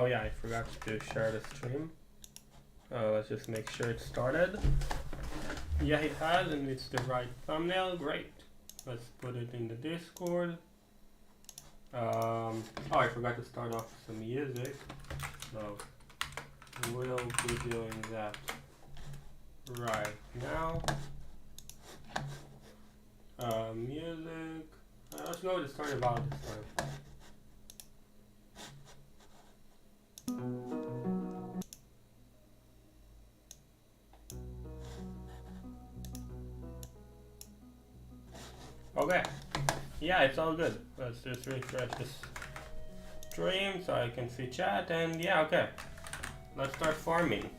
Oh yeah, I forgot to share the stream. Let's just make sure it started. Yeah, it has, and it's the right thumbnail. Great. Let's put it in the Discord. Oh, I forgot to start off some music. So we'll be doing that right now. Music. Let's go with the story about this time. Okay. Yeah, it's all good. Let's just refresh this stream so I can see chat, and yeah, okay. Let's start farming.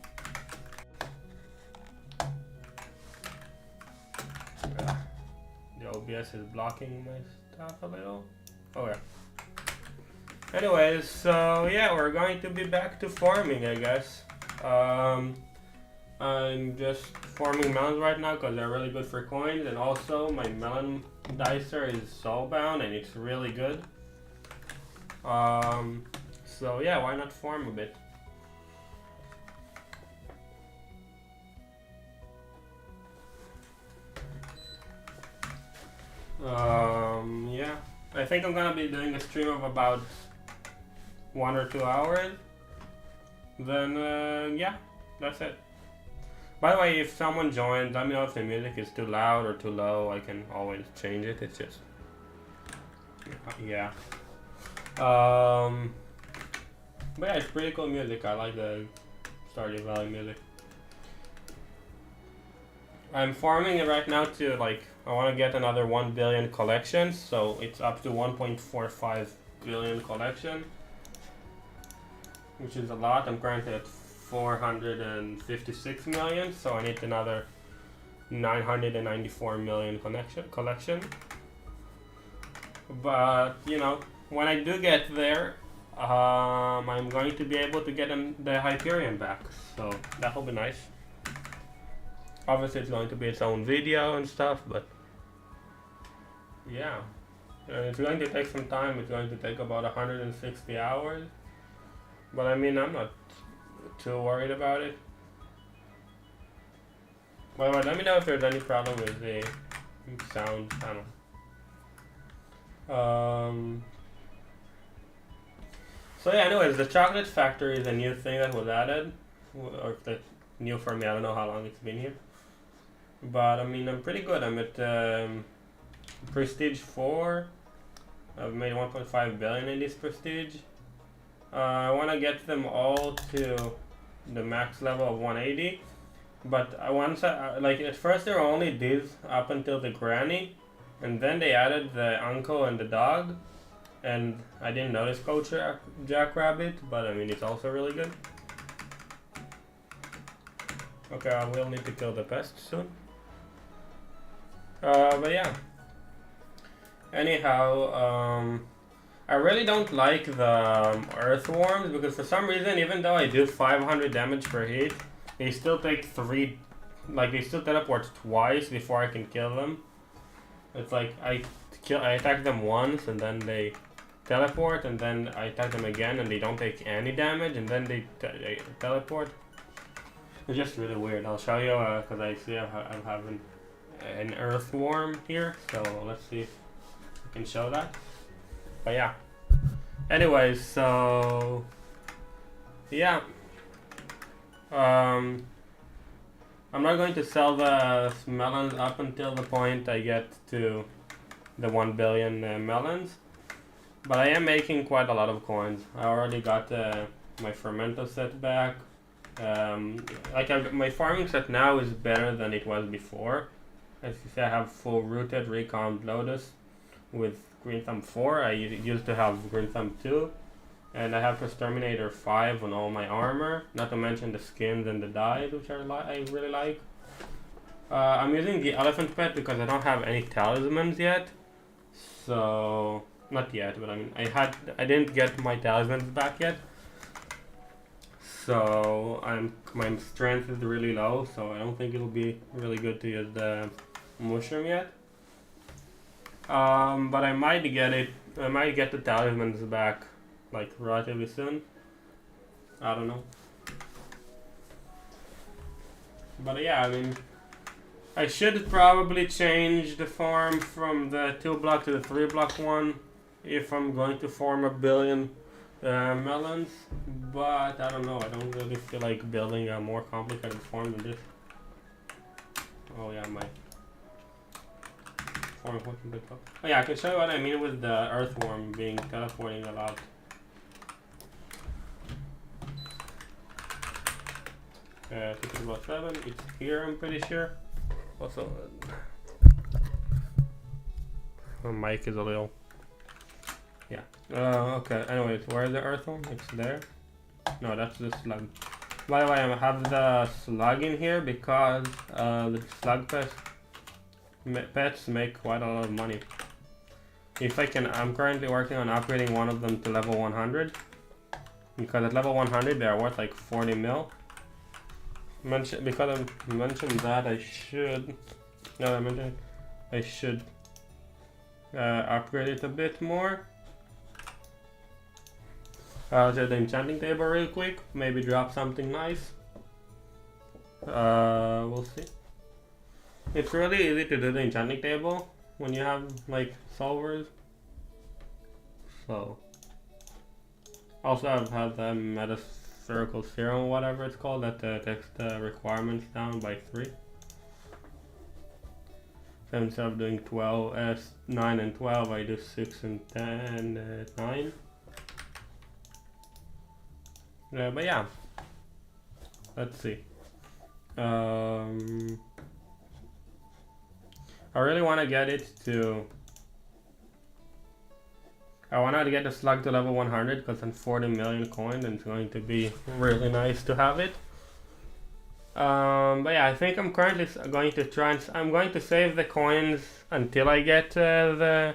The OBS is blocking my stuff a little. Oh yeah. Anyways, so yeah, we're going to be back to farming, I guess. I'm just farming melons right now because they're really good for coins, and also my melon dicer is soulbound and it's really good. So yeah, why not farm a bit? Yeah, I think I'm gonna be doing a stream of about 1 or 2 hours. Then yeah, that's it. By the way, if someone joins, let me know if the music is too loud or too low. I can always change it. It's just, yeah. But yeah, it's pretty cool music. I like the Stardew Valley music. I'm farming it right now to, like, I want to get another 1 billion collections, so it's up to 1.45 billion collection, which is a lot. I'm currently at 456 million, so I need another 994 million collection. But you know, when I do get there, I'm going to be able to get the Hyperion back, so that will be nice. Obviously it's going to be its own video and stuff, but yeah, it's going to take some time. It's going to take about 160 hours, but I mean, I'm not too worried about it. By the way, let me know if there's any problem with the sound panel. So yeah, anyways, the chocolate factory is a new thing that was added, or that's new for me. I don't know how long it's been here, but I mean, I'm pretty good. I'm at Prestige 4. I've made 1.5 billion in this Prestige. I want to get them all to the max level of 180, but like at first there were only these up until the granny, and then they added the uncle and the dog, and I didn't notice Coach Jackrabbit, but I mean, it's also really good. Okay, I will need to kill the pest soon. But yeah. Anyhow, I really don't like the earthworms, because for some reason, even though I do 500 damage per hit, they still take 3, like they still teleport twice before I can kill them. It's like I attack them once and then they teleport, and then I attack them again and they don't take any damage, and then they teleport. It's just really weird. I'll show you because I see I'm having an earthworm here, so let's see if I can show that. But yeah. Anyways, so yeah. I'm not going to sell the melons up until the point I get to the 1 billion melons, but I am making quite a lot of coins. I already got my fermento set back. My farming set now is better than it was before. As you see, I have full rooted recombed lotus with Green Thumb 4. I used to have Green Thumb 2, and I have Exterminator 5 on all my armor, not to mention the skins and the dyes, which I really like. I'm using the elephant pet because I don't have any talismans yet, so not yet, but I mean, I didn't get my talismans back yet, so my strength is really low, so I don't think it'll be really good to use the mushroom yet. But I might get the talismans back like relatively soon. I don't know. But yeah, I mean, I should probably change the farm from the 2-block to the 3-block one if I'm going to farm 1,000,000,000 melons. But I don't know, I don't really feel like building a more complicated farm than this. Oh yeah, my farm wasn't big up. Oh yeah, I can show you what I mean with the earthworm being teleporting a lot. It's about 7. It's here, I'm pretty sure. Also, my mic is a little. Yeah. Okay. Anyways, where is the earthworm? It's there. No, that's the slug. By the way, I have the slug in here because the slug pets make quite a lot of money. If I can, I'm currently working on upgrading one of them to level 100 because at level 100 they are worth like 40 mil. Because I mentioned that, I should. No, I mentioned I should upgrade it a bit more. I'll do the enchanting table real quick. Maybe drop something nice. We'll see. It's really easy to do the enchanting table when you have like solvers. So. Also, I've had the Circle Serum, whatever it's called, that takes the requirements down by 3. So instead of doing 9 and 12, I do 6 and 10, 9. But yeah, let's see. I really want to get it to. I want to get the slug to level 100 because I'm 40 million coins and it's going to be really nice to have it. But yeah, I think I'm currently going to try and I'm going to save the coins until I get the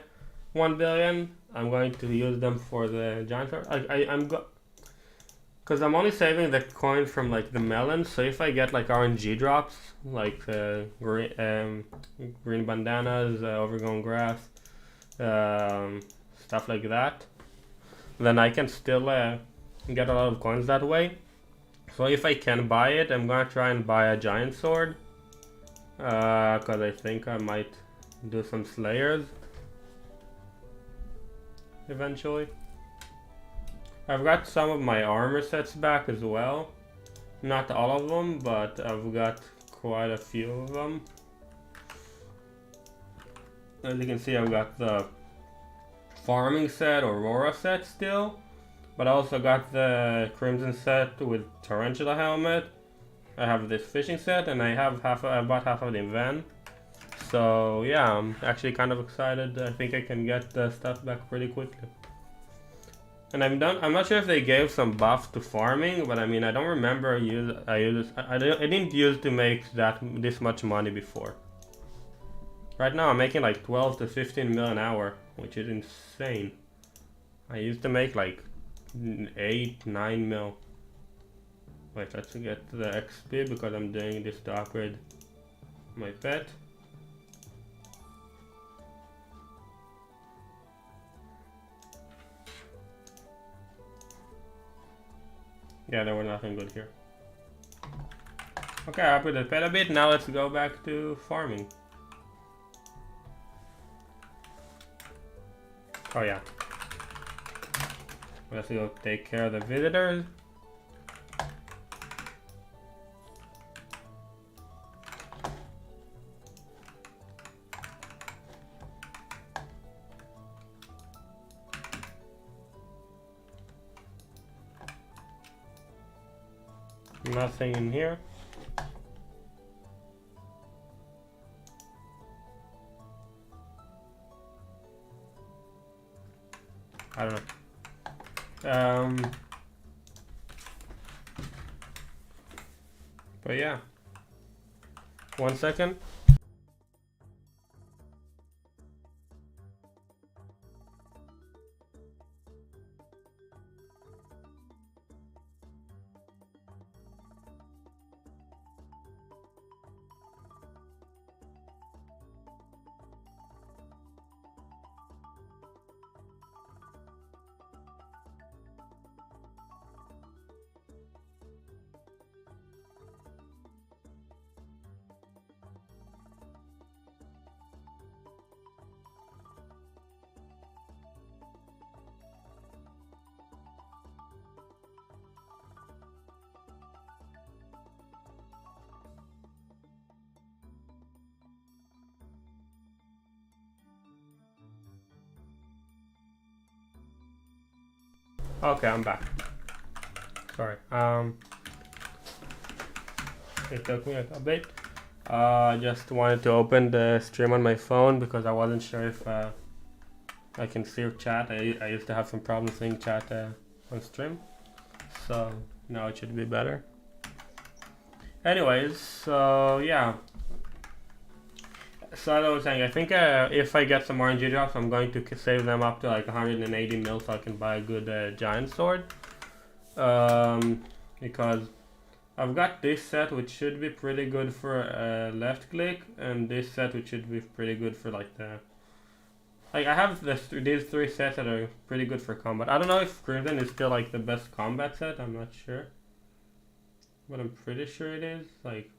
1 billion. I'm going to use them for the giant sword. Because I'm only saving the coins from like the melons. So if I get like RNG drops, like green bandanas, overgrown grass, stuff like that, then I can still get a lot of coins that way. So if I can buy it, I'm gonna try and buy a giant sword, because I think I might do some slayers eventually. I've got some of my armor sets back as well, not all of them, but I've got quite a few of them. As you can see, I've got the farming set, Aurora set still, but I also got the Crimson set with Tarantula helmet. I have this fishing set, and I bought half of the van. So yeah, I'm actually kind of excited. I think I can get the stuff back pretty quickly. And I'm not sure if they gave some buff to farming, but I mean I don't remember I didn't use to make this much money before. Right now I'm making like 12 to 15 mil an hour, which is insane. I used to make like 8, 9 mil. Wait, let's get the XP because I'm doing this to upgrade my pet. Yeah, there was nothing good here. Okay, I upgraded the pet a bit. Now let's go back to farming. Oh yeah. Let's go take care of the visitors. Nothing in here. I don't know. But yeah. 1 second. Okay, I'm back. Sorry. It took me a bit. I just wanted to open the stream on my phone because I wasn't sure if I can see chat. I used to have some problems seeing chat on stream, so now it should be better. Anyways, so yeah. So as I was saying, I think if I get some RNG drops, I'm going to save them up to like 180 mil so I can buy a good giant sword. Because I've got this set which should be pretty good for left click, and this set which should be pretty good for like the... Like I have these three sets that are pretty good for combat. I don't know if Crimson is still like the best combat set, I'm not sure. But I'm pretty sure it is, like...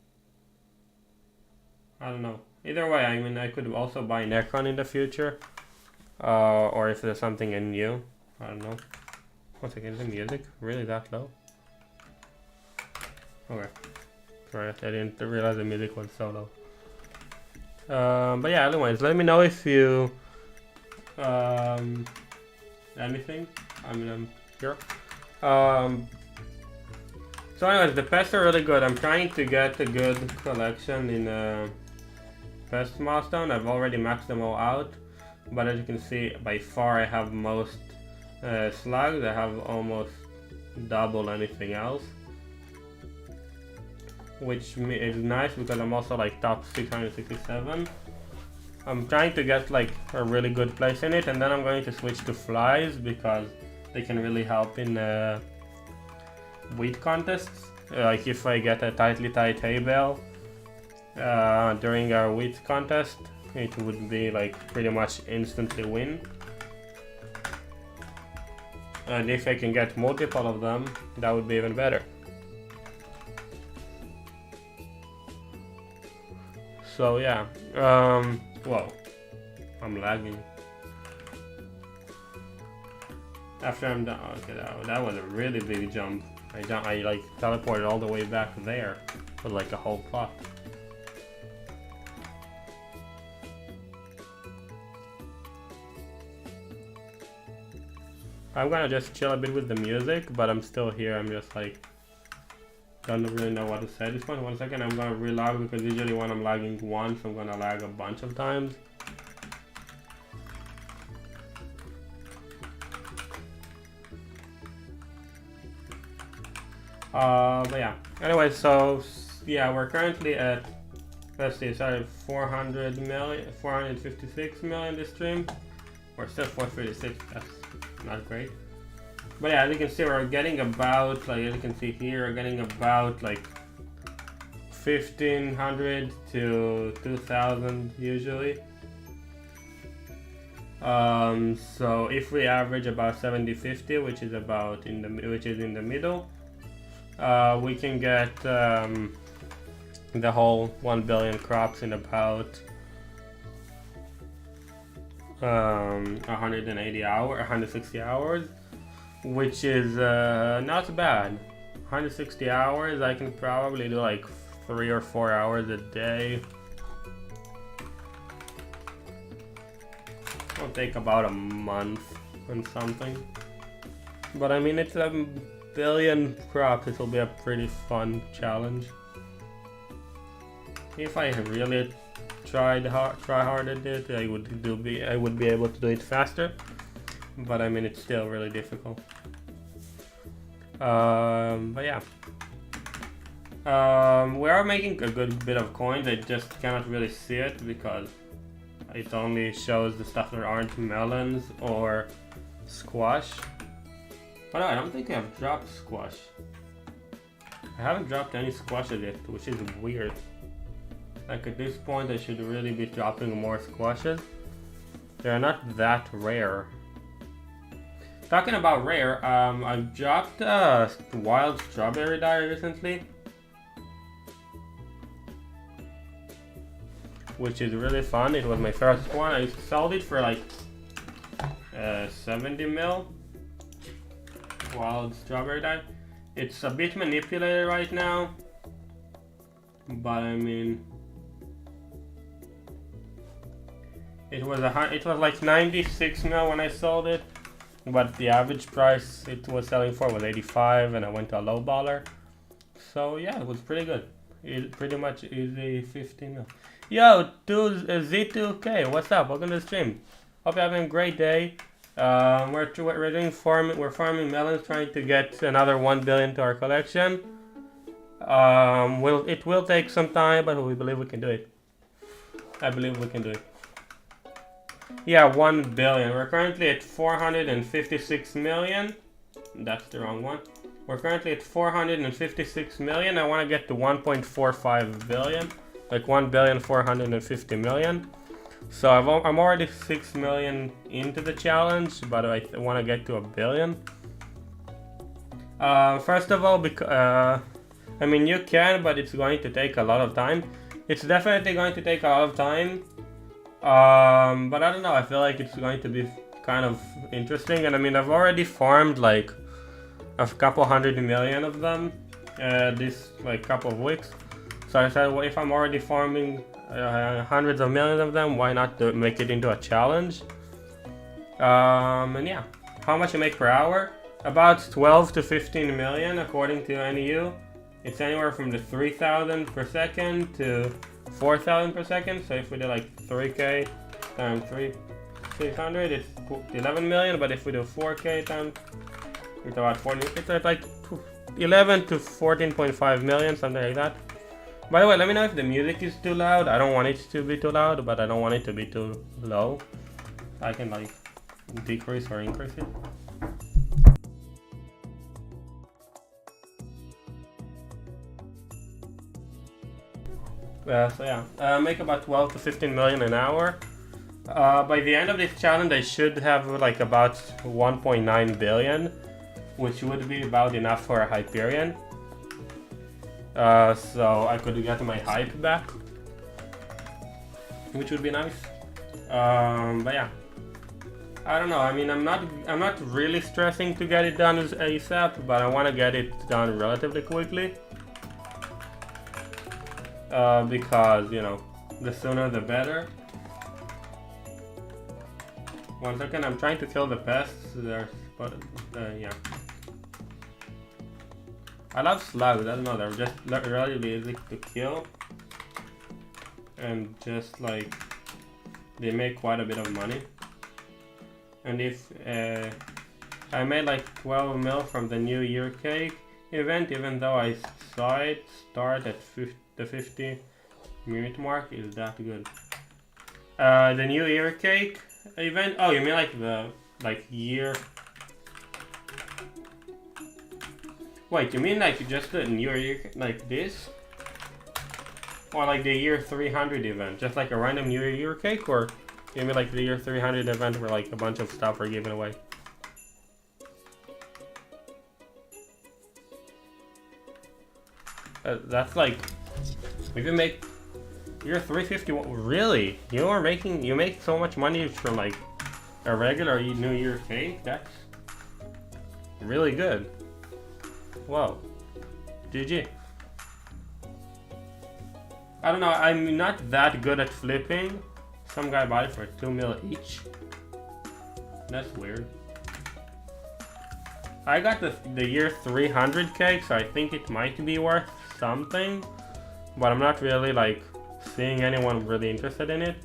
I don't know. Either way, I mean, I could also buy Necron in the future. Or if there's something new. I don't know. One second, is the music really that low? Okay. Sorry, I didn't realize the music was so low. But yeah, anyways, let me know if you... anything. I mean, I'm here. So anyways, the pests are really good. I'm trying to get a good collection in pest milestone. I've already maxed them all out, but as you can see, by far I have most slugs. I have almost double anything else, which is nice because I'm also like top 667. I'm trying to get like a really good place in it, and then I'm going to switch to flies because they can really help in wheat contests. Like if I get a tightly tied hay bale during our wheat contest, it would be like pretty much instantly win. And if I can get multiple of them, that would be even better. So yeah, whoa, I'm lagging. After I'm done, okay, that was a really big jump. I like teleported all the way back there with like a whole plot. I'm gonna just chill a bit with the music, but I'm still here. I'm just like, don't really know what to say at this point. 1 second, I'm gonna re-lag because usually when I'm lagging once, I'm gonna lag a bunch of times. But yeah, anyway, so yeah, we're currently at, let's see, sorry, 456 million this stream. We're still 436, that's not great. But yeah, as you can see, we're getting about, like, as you can see here, we're getting about like 1,500 to 2,000 usually. So if we average about 70-50, which is about in the middle, we can get the whole 1 billion crops in about 180 hours, 160 hours, which is not bad. 160 hours, I can probably do like 3 or 4 hours a day. It'll take about a month and something. But I mean, it's a billion crops. This will be a pretty fun challenge. If I really try hard at it, I would be able to do it faster. But I mean, it's still really difficult. But yeah. We are making a good bit of coins. I just cannot really see it because it only shows the stuff that aren't melons or squash. But no, I don't think I've dropped squash. I haven't dropped any squashes yet, which is weird. Like at this point, I should really be dropping more squashes. They're not that rare. Talking about rare, I've dropped wild strawberry dye recently, which is really fun. It was my first one. I sold it for like 70 mil. Wild strawberry dye. It's a bit manipulated right now, but I mean, it was like 96 mil when I sold it. but the average price it was selling for was 85, and I went to a low baller. So yeah, it was pretty good. It pretty much easy 15 mil. Yo, Z2K, what's up? Welcome to the stream. Hope you're having a great day. We're doing farming. We're farming melons, trying to get another 1 billion to our collection. It will take some time, but we believe we can do it. I believe we can do it. Yeah, 1 billion. We're currently at 456 million. That's the wrong one. We're currently at 456 million. I want to get to 1.45 billion. Like 1,450,000,000. So I'm already 6 million into the challenge, but I want to get to 1 billion. First of all, I mean, you can, but it's going to take a lot of time. It's definitely going to take a lot of time. But I don't know, I feel like it's going to be kind of interesting. And I mean, I've already farmed like a couple 100 million of them this like couple of weeks. So I said, well, if I'm already farming hundreds of millions of them, why not make it into a challenge? And yeah, how much you make per hour? About 12 to 15 million according to NEU. It's anywhere from the 3,000 per second to 4,000 per second. So if we do like 3k times 300, it's 11 million. But if we do 4k times, it's about 40. It's like 11 to 14.5 million, something like that. By the way, let me know if the music is too loud. I don't want it to be too loud, but I don't want it to be too low. I can like decrease or increase it. So yeah, make about 12 to 15 million an hour. By the end of this challenge, I should have like about 1.9 billion, which would be about enough for a Hyperion. So I could get my hype back, which would be nice. But yeah, I don't know. I mean, I'm not really stressing to get it done ASAP, but I want to get it done relatively quickly. Because, you know, the sooner the better. 1 second, I'm trying to kill the pests there, but yeah. I love slugs, I don't know, they're just relatively easy to kill. And just like, they make quite a bit of money. And if I made like 12 mil from the New Year cake event, even though I saw it start at the 50 minute mark, is that good. The New Year cake event, oh, you mean like the year? Wait, you mean like just the New Year like this? Or like the year 300 event, just like a random New Year cake? Or you mean like the year 300 event where like a bunch of stuff are given away? That's like, if you make year 351, really? You make so much money from like a regular New Year cake? That's really good. Whoa. GG. I don't know, I'm not that good at flipping. Some guy bought it for 2 mil each. That's weird. I got the year 300 cake, so I think it might be worth something. But I'm not really like seeing anyone really interested in it.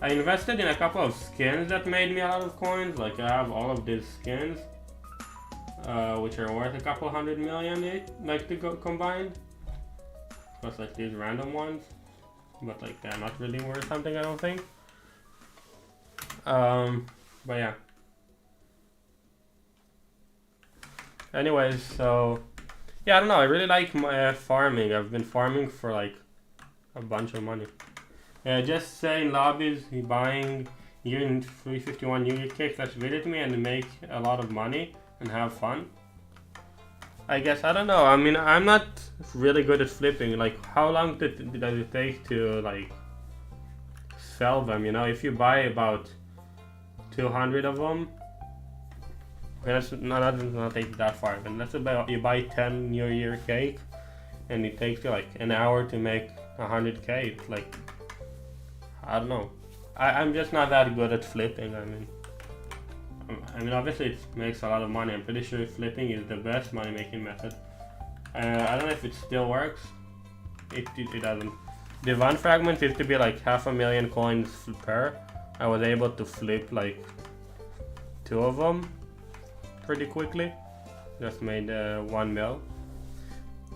I invested in a couple of skins that made me a lot of coins. Like I have all of these skins. Which are worth a couple 100 million each, like to go combined. Plus like these random ones. But like they're not really worth something, I don't think. But yeah. Anyways, so yeah, I don't know, I really like my farming. I've been farming for like a bunch of money. Just say in lobbies, buying year 351 unit cakes, that's visit me and make a lot of money and have fun. I guess, I don't know, I mean, I'm not really good at flipping. Like, how long does it take to like sell them, you know? If you buy about 200 of them, that's not take that far. And let's say you buy 10 New Year cake and it takes you like an hour to make 100k. It's like, I don't know. I'm just not that good at flipping. I mean, I mean, obviously it makes a lot of money. I'm pretty sure flipping is the best money making method. I don't know if it still works. It doesn't. The one fragment used to be like 500,000 coins per. I was able to flip like 2 of them pretty quickly. Just made 1 mil.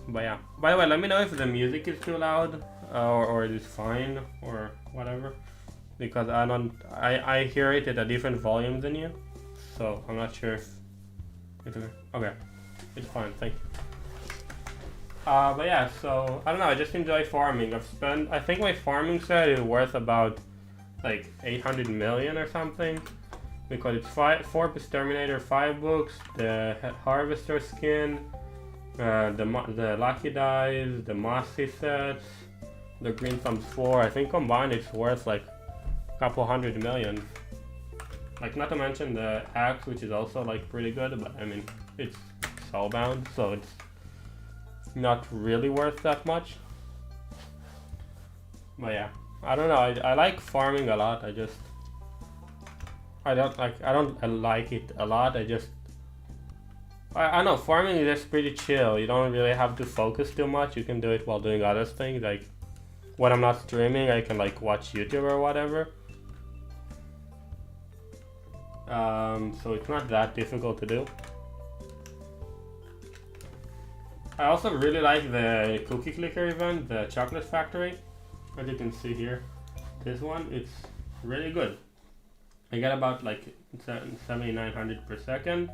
But yeah. By the way, let me know if the music is too loud or it is fine or whatever. Because I hear it at a different volume than you. So I'm not sure if okay. It's fine, thank you. But yeah, so I don't know, I just enjoy farming. I think my farming set is worth about like 800 million or something. Because it's 4 Terminator 5 books, the Harvester skin, the Lucky Dice, the Mossy sets, the Green Thumbs 4. I think combined it's worth like a couple 100 million. Like, not to mention the axe, which is also like pretty good, but I mean, it's soulbound, so it's not really worth that much. But yeah, I don't know, I like farming a lot. I don't like it a lot. I know farming is just pretty chill. You don't really have to focus too much. You can do it while doing other things. Like when I'm not streaming, I can like watch YouTube or whatever. So it's not that difficult to do. I also really like the cookie clicker event, the chocolate factory. As you can see here, this one, it's really good. I get about like 7,900 per second,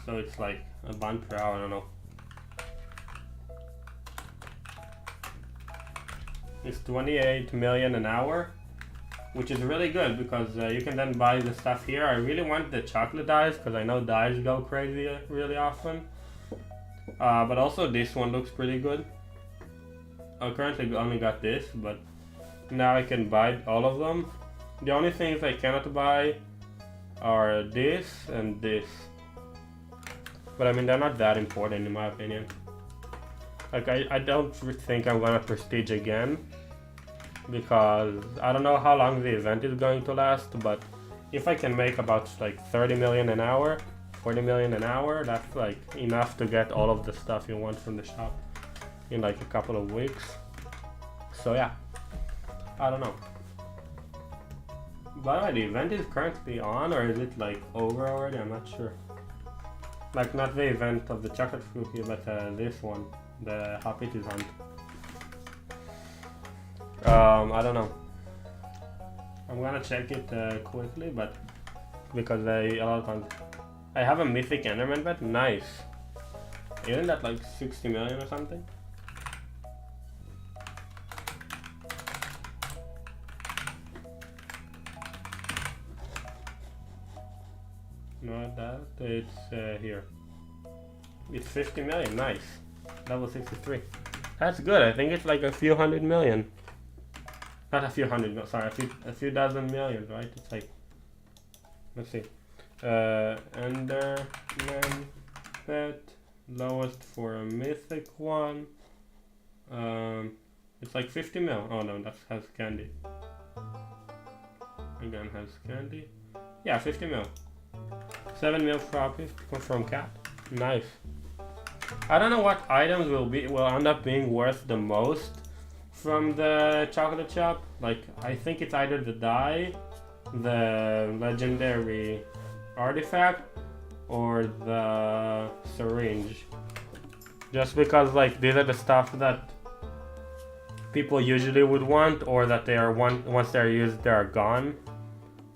so it's like a bond per hour, I don't know. It's 28 million an hour, which is really good because you can then buy the stuff here. I really want the chocolate dice because I know dice go crazy really often. But also this one looks pretty good. I currently only got this, but now I can buy all of them. The only things I cannot buy are this and this. But I mean, they're not that important in my opinion. Like, I don't think I'm gonna prestige again. Because I don't know how long the event is going to last, but if I can make about like 30 million an hour, 40 million an hour, that's like enough to get all of the stuff you want from the shop in like a couple of weeks. So yeah, I don't know. By the way, the event is currently on, or is it like over already? I'm not sure. Like, not the event of the chocolate cookie, but this one, the HYPIXEL hunt. I don't know. I'm gonna check it quickly, but because a lot of times I have a mythic Enderman bet. Nice. Isn't that like 60 million or something? Not that. It's here. It's 50 million. Nice. Level 63. That's good. I think it's like a few 100 million. Not a few 100, sorry, a few dozen million, right? It's like, let's see. Enderman bet, lowest for a mythic one. It's like 50 mil. Oh no, that has candy. Again, has candy. Yeah, 50 mil. 7 mil profit from cat. Nice. I don't know what items will end up being worth the most from the chocolate shop. Like, I think it's either the die, the legendary artifact, or the syringe. Just because like these are the stuff that people usually would want, or that they are once they're used, they are gone.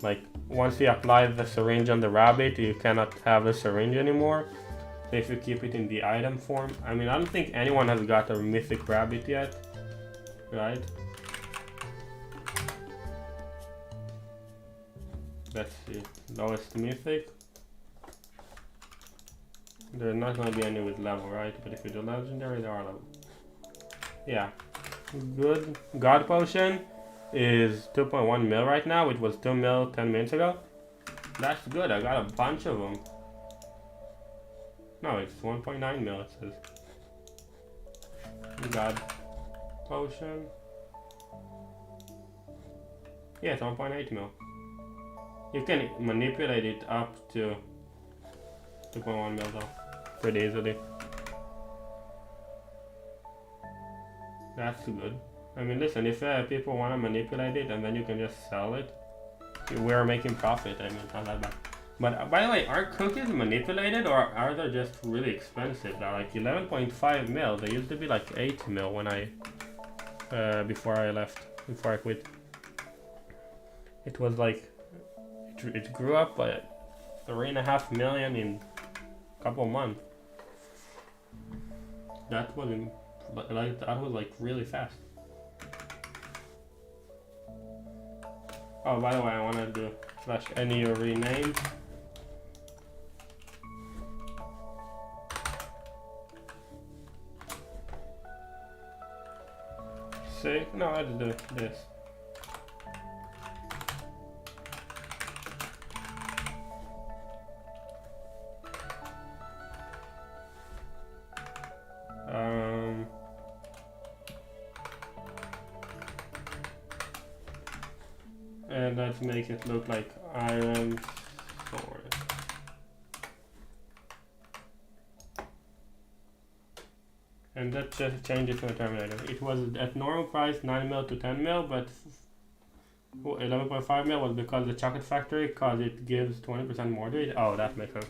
Like, once you apply the syringe on the rabbit, you cannot have the syringe anymore. So if you keep it in the item form, I mean, I don't think anyone has got a mythic rabbit yet, right? Let's see, lowest mythic. There's not going to be any with level, right? But if you do legendary, there are level. Yeah, good. God potion is 2.1 mil right now, which was 2 mil 10 minutes ago. That's good, I got a bunch of them. No, it's 1.9 mil, it says. God potion. Yeah, it's 1.8 mil. You can manipulate it up to 2.1 mil though, pretty easily. That's good. I mean, listen, if people want to manipulate it and then you can just sell it, we're making profit. I mean, not that bad. But by the way, are cookies manipulated or are they just really expensive? They're like 11.5 mil. They used to be like 8 mil when I before I quit. It was like it grew up by 3.5 million in a couple of months. That was like really fast. Oh, by the way, I want to do /any rename. See? No, let's do this. And let's make it look like iron sword. And that just changes to a Terminator. It was at normal price 9 mil to 10 mil, but 11.5 mil was because the chocolate factory, cause it gives 20% more to it. Oh, that makes sense.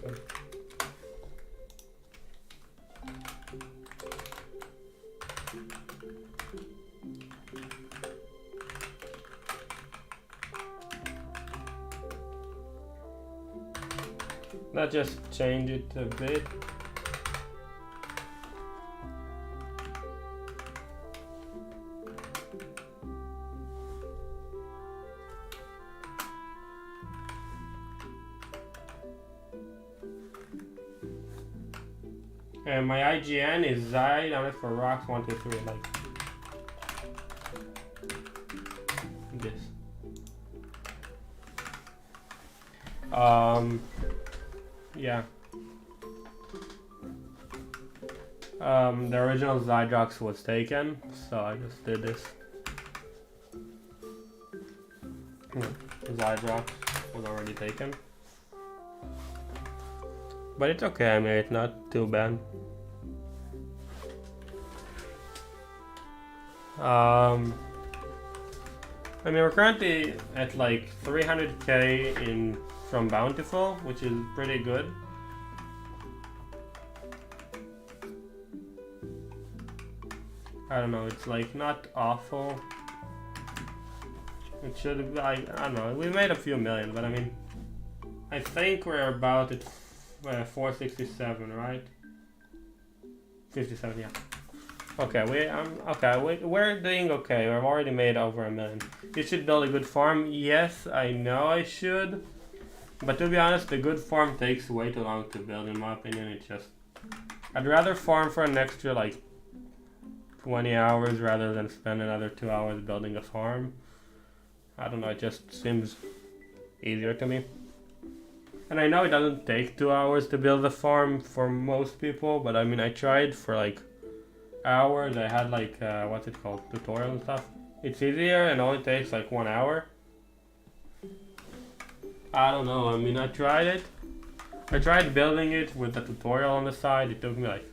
Let's just change it a bit. And my IGN is Zai down it for rocks 1, 2, 3, like this. Yeah. The original Zydrox was taken, so I just did this. Zydrox was already taken. But it's okay, I mean, it's not too bad. I mean, we're currently at like 300k from Bountiful, which is pretty good. I don't know, it's like not awful. It should be, I don't know, we made a few million, but I mean, I think we're about at 467, right? 57, yeah. Okay, we're doing okay. We've already made over 1 million. You should build a good farm. Yes, I know I should. But to be honest, the good farm takes way too long to build, in my opinion. It's just, I'd rather farm for an extra like 20 hours rather than spend another 2 hours building a farm. I don't know, it just seems easier to me. And I know it doesn't take 2 hours to build a farm for most people, but I mean, I tried for like hours. I had like, what's it called, tutorial and stuff. It's easier and only takes like 1 hour. I don't know, I mean, I tried it. I tried building it with the tutorial on the side. It took me like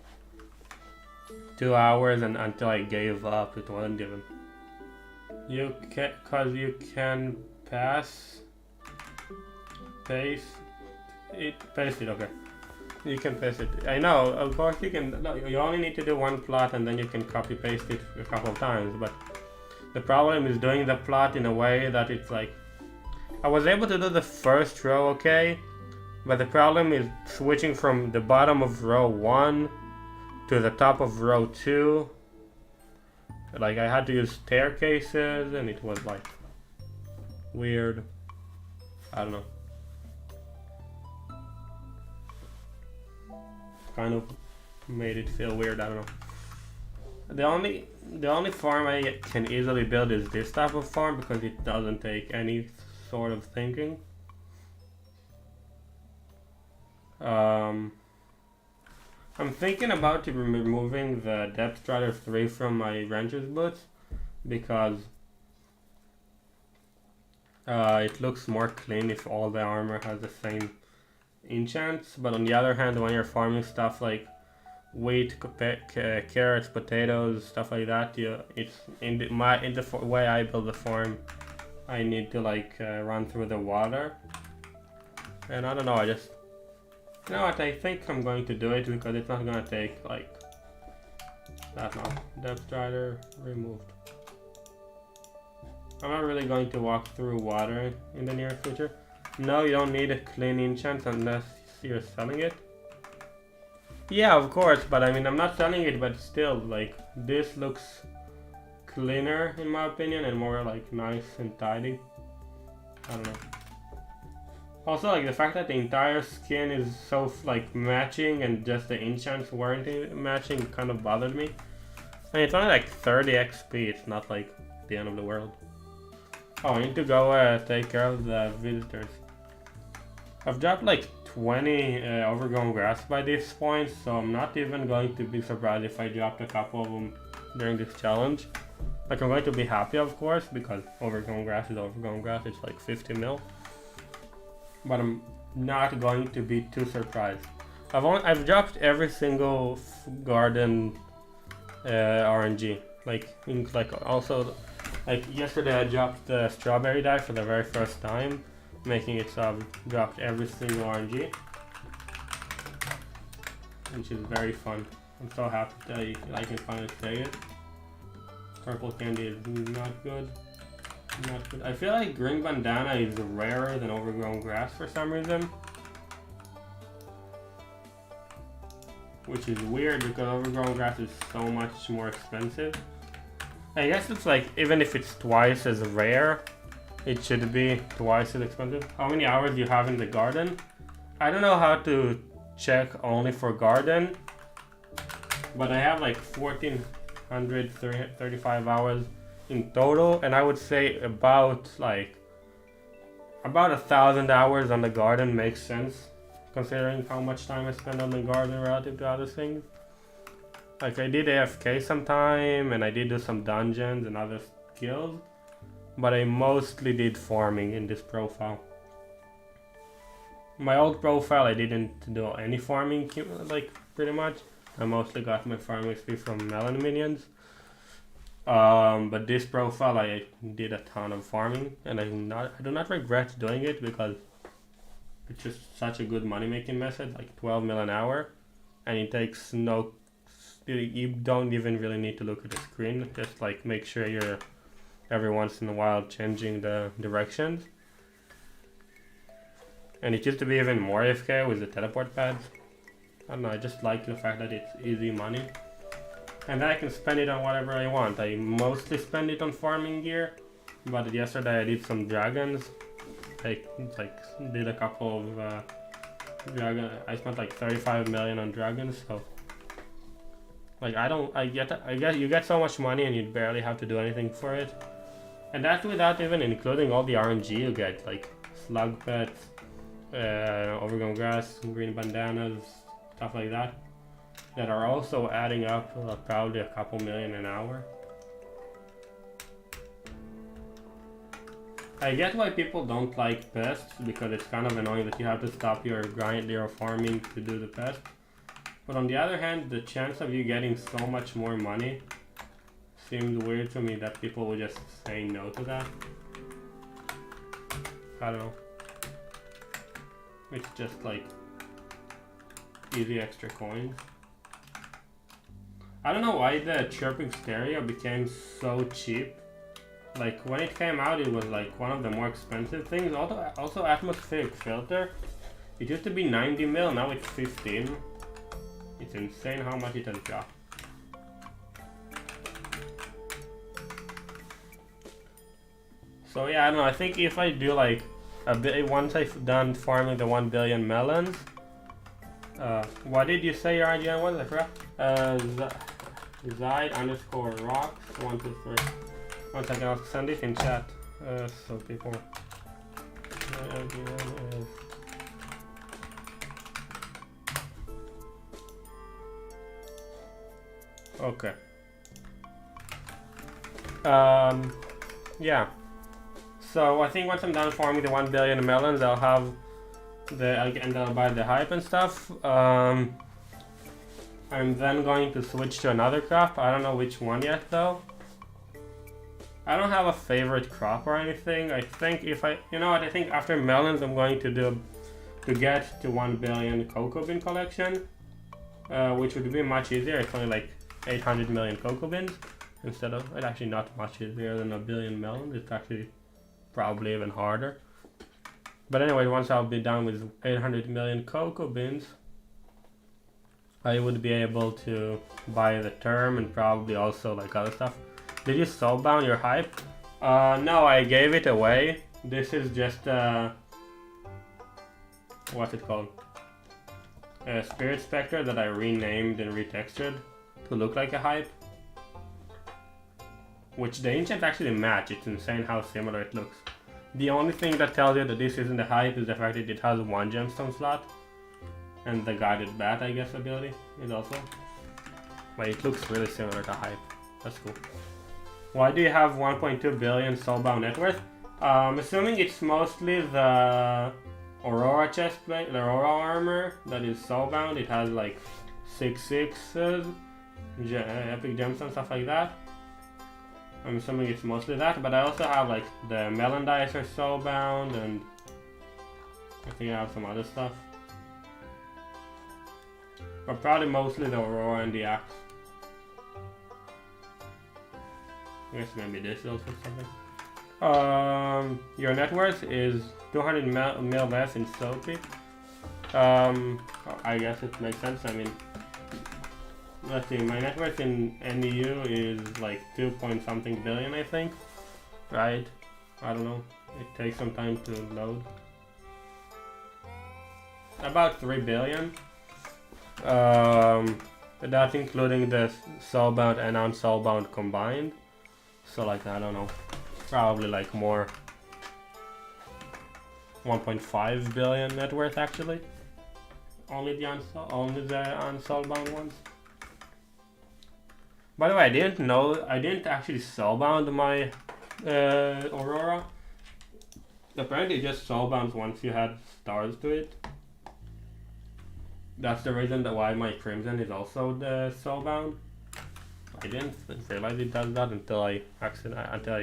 2 hours and until I gave up. It wasn't even. You can, cause you can paste it, okay. You can paste it. I know, of course you can, you only need to do one plot and then you can copy paste it a couple of times, but the problem is doing the plot in a way that it's like, I was able to do the first row okay, but the problem is switching from the bottom of row 1 to the top of row 2. Like I had to use staircases and it was like weird. I don't know. Kind of made it feel weird, I don't know. The only farm I can easily build is this type of farm because it doesn't take any sort of thinking. I'm thinking about removing the Depth Strider 3 from my Rancher's boots because It looks more clean if all the armor has the same enchants, but on the other hand, when you're farming stuff like wheat, carrots, potatoes, stuff like that, it's in the way I build the farm, I need to like run through the water, and I don't know, you know what, I think I'm going to do it because it's not gonna take like that long. Depth strider removed. I'm not really going to walk through water in the near future. No, you don't need a clean enchant unless you're selling it. Yeah, of course, but I mean, I'm not selling it, but still, like, this looks cleaner in my opinion and more like nice and tidy. I don't know. Also, like, the fact that the entire skin is so like matching and just the enchants weren't matching kind of bothered me. I mean, it's only like 30 XP, it's not like the end of the world. Oh, I need to go take care of the visitors. I've dropped like 20 overgrown grass by this point, so I'm not even going to be surprised if I dropped a couple of them during this challenge. Like, I'm going to be happy, of course, because overgrown grass is overgrown grass, it's like 50 mil. But I'm not going to be too surprised. I've dropped every single garden RNG. Also, like yesterday I dropped the strawberry dye for the very first time, making it so I've dropped every single RNG, which is very fun. I'm so happy that I can finally say it. Purple candy is not good. Not good. I feel like green bandana is rarer than overgrown grass for some reason, which is weird because overgrown grass is so much more expensive. I guess it's like, even if it's twice as rare, it should be twice as expensive. How many hours do you have in the garden? I don't know how to check only for garden, but I have like 1,435 hours in total, and I would say about 1,000 hours on the garden makes sense, considering how much time I spend on the garden relative to other things. Like, I did AFK sometime, and I did do some dungeons and other skills, but I mostly did farming in this profile. My old profile, I didn't do any farming, like, pretty much. I mostly got my farm XP from Melon minions. But this profile, I did a ton of farming, and I do not regret doing it because it's just such a good money making method, like 12 mil an hour, and it takes you don't even really need to look at the screen, just like make sure you're every once in a while changing the directions. And it used to be even more AFK with the teleport pads. I don't know, I just like the fact that it's easy money. And then I can spend it on whatever I want. I mostly spend it on farming gear, but yesterday I did some dragons. I did a couple of dragon. I spent like 35 million on dragons, so like I guess you get so much money and you barely have to do anything for it. And that's without even including all the RNG you get, like slug pets, overgrown grass, green bandanas, stuff like that, that are also adding up probably a couple million an hour. I get why people don't like pests, because it's kind of annoying that you have to stop your farming to do the pest. But on the other hand, the chance of you getting so much more money seemed weird to me, that people would just say no to that. I don't know. It's just like easy extra coins. I don't know why the chirping stereo became so cheap. Like, when it came out, it was like one of the more expensive things. Also atmospheric filter, it used to be 90 mil, now it's 15. It's insane how much it has dropped. So yeah, I don't know, I think if I do like a bit, once I've done farming the 1 billion melons, what did you say your IGN was? I forgot. Zide_rocks123. One second, I'll send it in chat, so people. My IGN is. Okay. Yeah. So I think once I'm done farming the 1 billion melons, I'll have and I'll buy the hype and stuff. I'm then going to switch to another crop. I don't know which one yet though. I don't have a favorite crop or anything. I think if I, you know what, I think after melons I'm going to get to 1 billion cocoa bean collection, which would be much easier. It's only like 800 million cocoa beans instead of, it's actually not much easier than a billion melons. It's actually probably even harder. But anyway, once I'll be done with 800 million cocoa beans, I would be able to buy the term and probably also like other stuff. Did you soulbound your hype? No, I gave it away. This is just what's it called? A Spirit Spectre that I renamed and retextured to look like a hype. Which the ancients actually match. It's insane how similar it looks. The only thing that tells you that this isn't a hype is the fact that it has one gemstone slot. And the guided bat, I guess, ability is also. But it looks really similar to hype. That's cool. Why do you have 1.2 billion soulbound net worth? Assuming it's mostly the Aurora chestplate, the Aurora armor that is soulbound. It has like 6/6 epic gemstone, stuff like that. I'm assuming it's mostly that, but I also have like the melon dice are soulbound, and I think I have some other stuff. But probably mostly the Aurora and the axe. I guess maybe this also something. Your net worth is 200 mil less in Soapy. I guess it makes sense. I mean, let's see, my net worth in NEU is like 2-point-something billion, I think. Right? I don't know. It takes some time to load. About 3 billion. But that's including the soulbound and unsoulbound combined. So like, I don't know, probably like more 1.5 billion net worth actually. Only the unsoulbound ones. By the way, I didn't actually soulbound my Aurora. Apparently it just soulbounds once you had stars to it. That's the reason why my Crimson is also the soulbound. I didn't realize it does that until I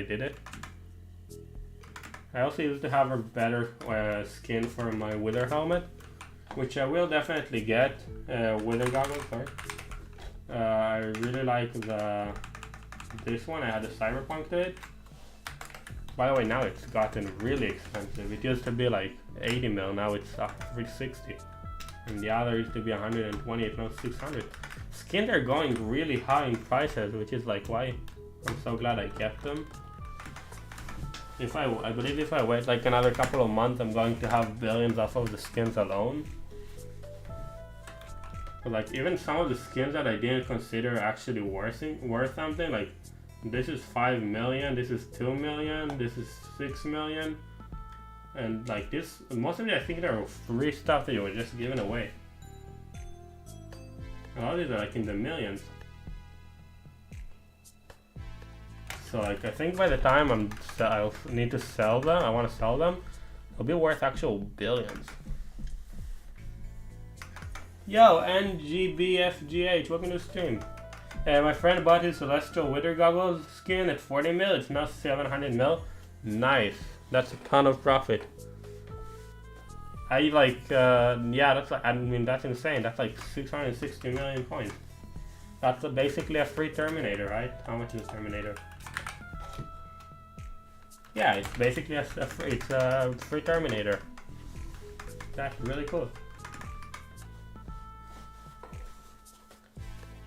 did it. I also used to have a better skin for my Wither helmet, which I will definitely get. Wither goggles, sorry. I really like this one. I had a cyberpunk to it. By the way, now it's gotten really expensive. It used to be like 80 mil, now it's up to 360. And the other used to be 120, if not 600. Skins are going really high in prices, which is like why I'm so glad I kept them. I believe if I wait like another couple of months, I'm going to have billions off of the skins alone. But like even some of the skins that I didn't consider actually worth something, like this is 5 million, this is 2 million, this is 6 million. And like this, most of it I think there are free stuff that you were just giving away. A lot of these are like in the millions. So like I think by the time I'll need to sell them, I want to sell them, they'll be worth actual billions. Yo, NGBFGH, welcome to the stream. My friend bought his Celestial Wither Goggles skin at 40 mil, it's now 700 mil. Nice, that's a ton of profit. I like, yeah, that's like, I mean, that's insane. That's like 660 million coins. That's basically a free Terminator, right? How much is Terminator? Yeah, it's basically a free Terminator. That's really cool.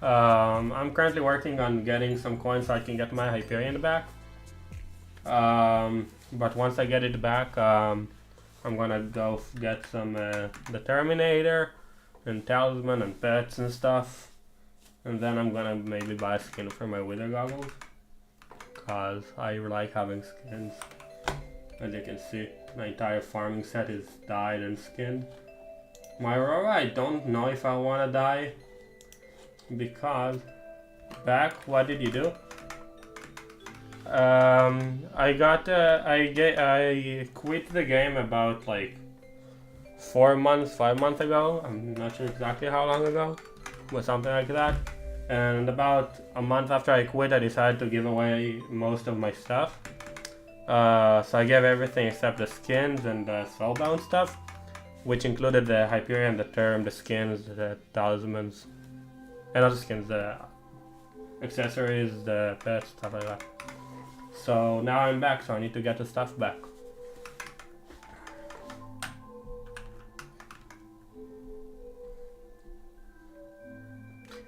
I'm currently working on getting some coins so I can get my Hyperion back. But once I get it back, I'm gonna go get some the Terminator and Talisman and pets and stuff, and then I'm gonna maybe buy a skin for my Wither goggles, cause I like having skins. As you can see, my entire farming set is dyed and skinned. My Aurora, I don't know if I wanna dye, because back, what did you do? I quit the game about like 4 months, 5 months ago. I'm not sure exactly how long ago, but something like that. And about a month after I quit, I decided to give away most of my stuff. So I gave everything except the skins and the soulbound stuff, which included the Hyperion, the Term, the skins, the talismans, and other skins, the accessories, the pets, stuff like that. So now I'm back, so I need to get the stuff back.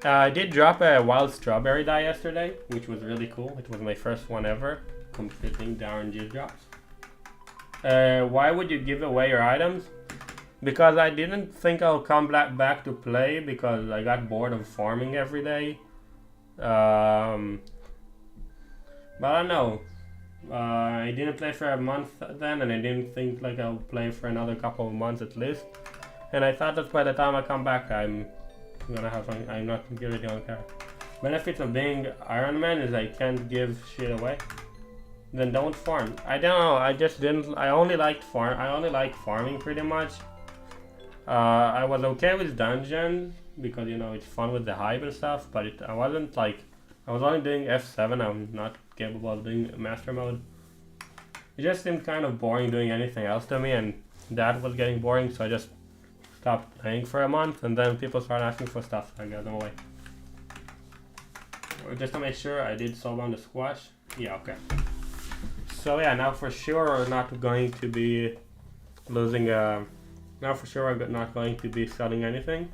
I did drop a wild strawberry dye yesterday, which was really cool. It was my first one ever, completing the RNG drops. Why would you give away your items? Because I didn't think I'll come back to play because I got bored of farming every day. But I don't know. I didn't play for a month then, and I didn't think like I'll play for another couple of months at least. And I thought that by the time I come back, I'm gonna have fun. I'm not really gonna care. Benefits of being Iron Man is I can't give shit away. Then don't farm. I don't know. I just didn't. I only liked farming pretty much. I was okay with dungeon because you know it's fun with the hype and stuff. But I wasn't like. I was only doing F7. I'm not capable of doing master mode. It just seemed kind of boring doing anything else to me, and that was getting boring. So I just stopped playing for a month, and then people started asking for stuff, so I got them away. Just to make sure, I did soulbound the squash. Yeah, okay. So yeah, now for sure we're not going to be losing. Now for sure we're not going to be selling anything,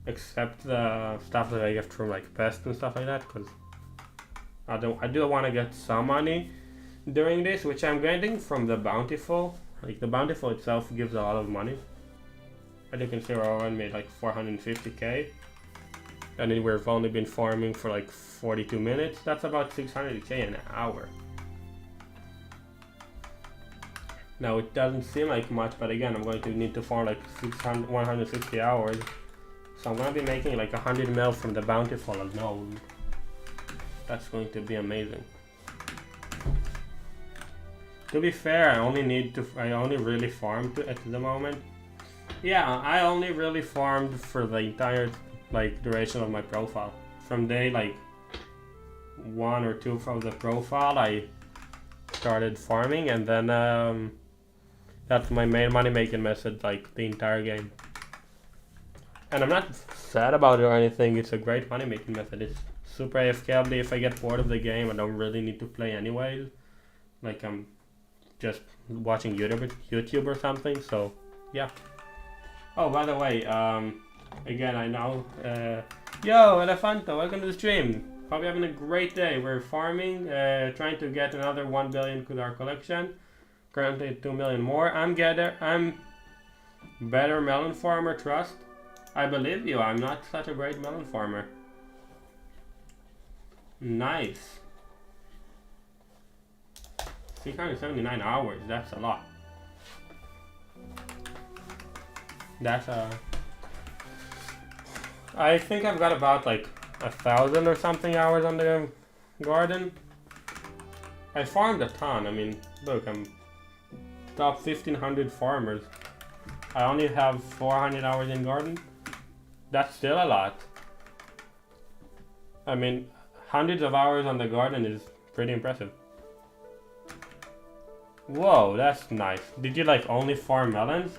except the stuff that I get from like Pest and stuff like that, because I do want to get some money during this, which I'm getting from the Bountiful. Like the Bountiful itself gives a lot of money. As you can see, we already made like 450k, and then we've only been farming for like 42 minutes. That's about 600k an hour. Now it doesn't seem like much, but again, I'm going to need to farm like 160 hours, so I'm going to be making like 100 mil from the Bountiful alone. That's going to be amazing. To be fair, I only really farmed at the moment. Yeah, I only really farmed for the entire like duration of my profile. From day like 1 or 2 from the profile, I started farming, and then that's my main money making method like the entire game. And I'm not sad about it or anything. It's a great money making method. It's super AFKable. If I get bored of the game, I don't really need to play anyways. Like I'm just watching YouTube or something. So yeah. Oh, by the way, again, I know, yo, Elefanto, welcome to the stream. Hope you're having a great day. We're farming, trying to get another 1 billion to our collection. Currently 2 million more. I'm better melon farmer, trust. I believe you, I'm not such a great melon farmer. Nice. 679 hours, that's a lot. That's I think I've got about like 1,000 or something hours on the garden. I farmed a ton. I mean, look, I'm top 1,500 farmers. I only have 400 hours in garden. That's still a lot. I mean, hundreds of hours on the garden is pretty impressive. Whoa, that's nice. Did you like only farm melons?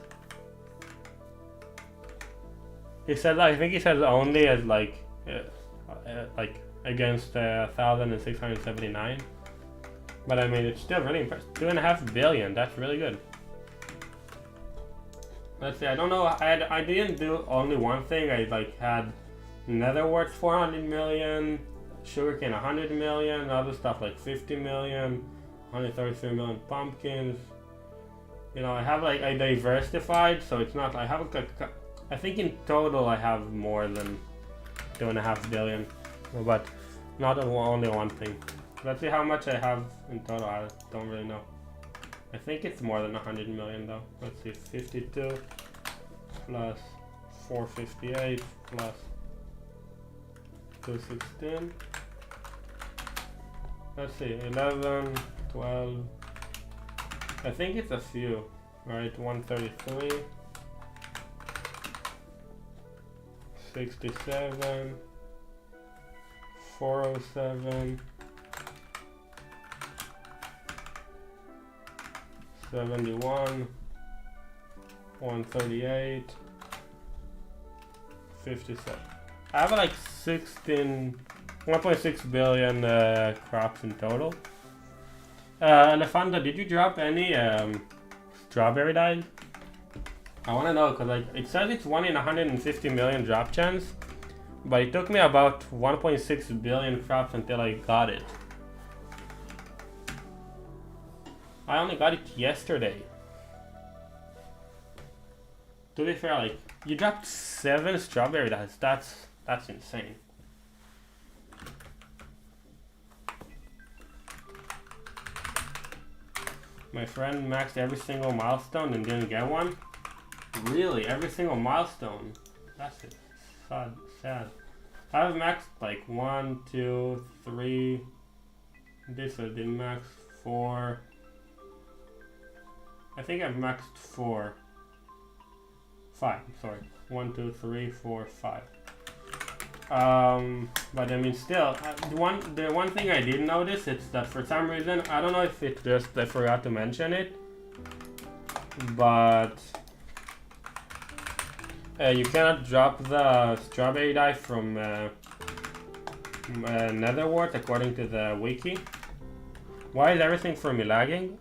He said, I think he says only as like against 1,679. But I mean, it's still really impressive. 2.5 billion, that's really good. Let's see, I don't know, I didn't do only one thing. I like had netherworts 400 million, sugarcane 100 million, other stuff like 50 million, 133 million pumpkins. You know, I have like, I diversified, so it's not, I have like, I think in total I have more than 2.5 billion, but not only one thing. Let's see how much I have in total. I don't really know. I think it's more than 100 million though. Let's see, 52 plus 458 plus 216 let's see, 11, 12. I think it's a few, right? 133, 67, 407, 71, 138, 57. I have like 1.6 billion crops in total. Elefanta, did you drop any strawberry dyes? I want to know because like it says it's 1 in 150 million drop chance, but it took me about 1.6 billion crops until I got it. I only got it yesterday. To be fair, like you dropped 7 strawberry dyes. That's insane. My friend maxed every single milestone and didn't get one. Really, every single milestone. That's sad. I've maxed like 1, 2, 3. This I did max 4. I think I've maxed 4. 5. Sorry. 1, 2, 3, 4, 5. But I mean, still, the one thing I did notice is that for some reason, I don't know if it just I forgot to mention it, but you cannot drop the strawberry dye from Netherwort according to the wiki. Why is everything for me lagging?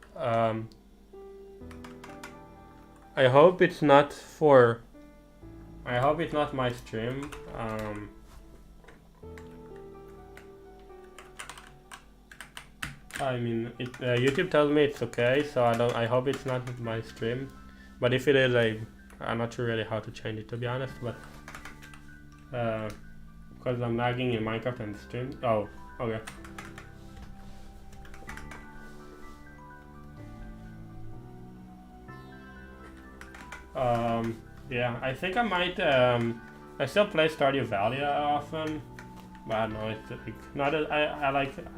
I hope it's not my stream. I mean, YouTube tells me it's okay, so I hope it's not my stream. But if it is, I'm not sure really how to change it, to be honest. But because I'm lagging in Minecraft and stream. Oh, okay. Yeah, I think I might. I still play Stardew Valley often, but I don't know. It's like not. I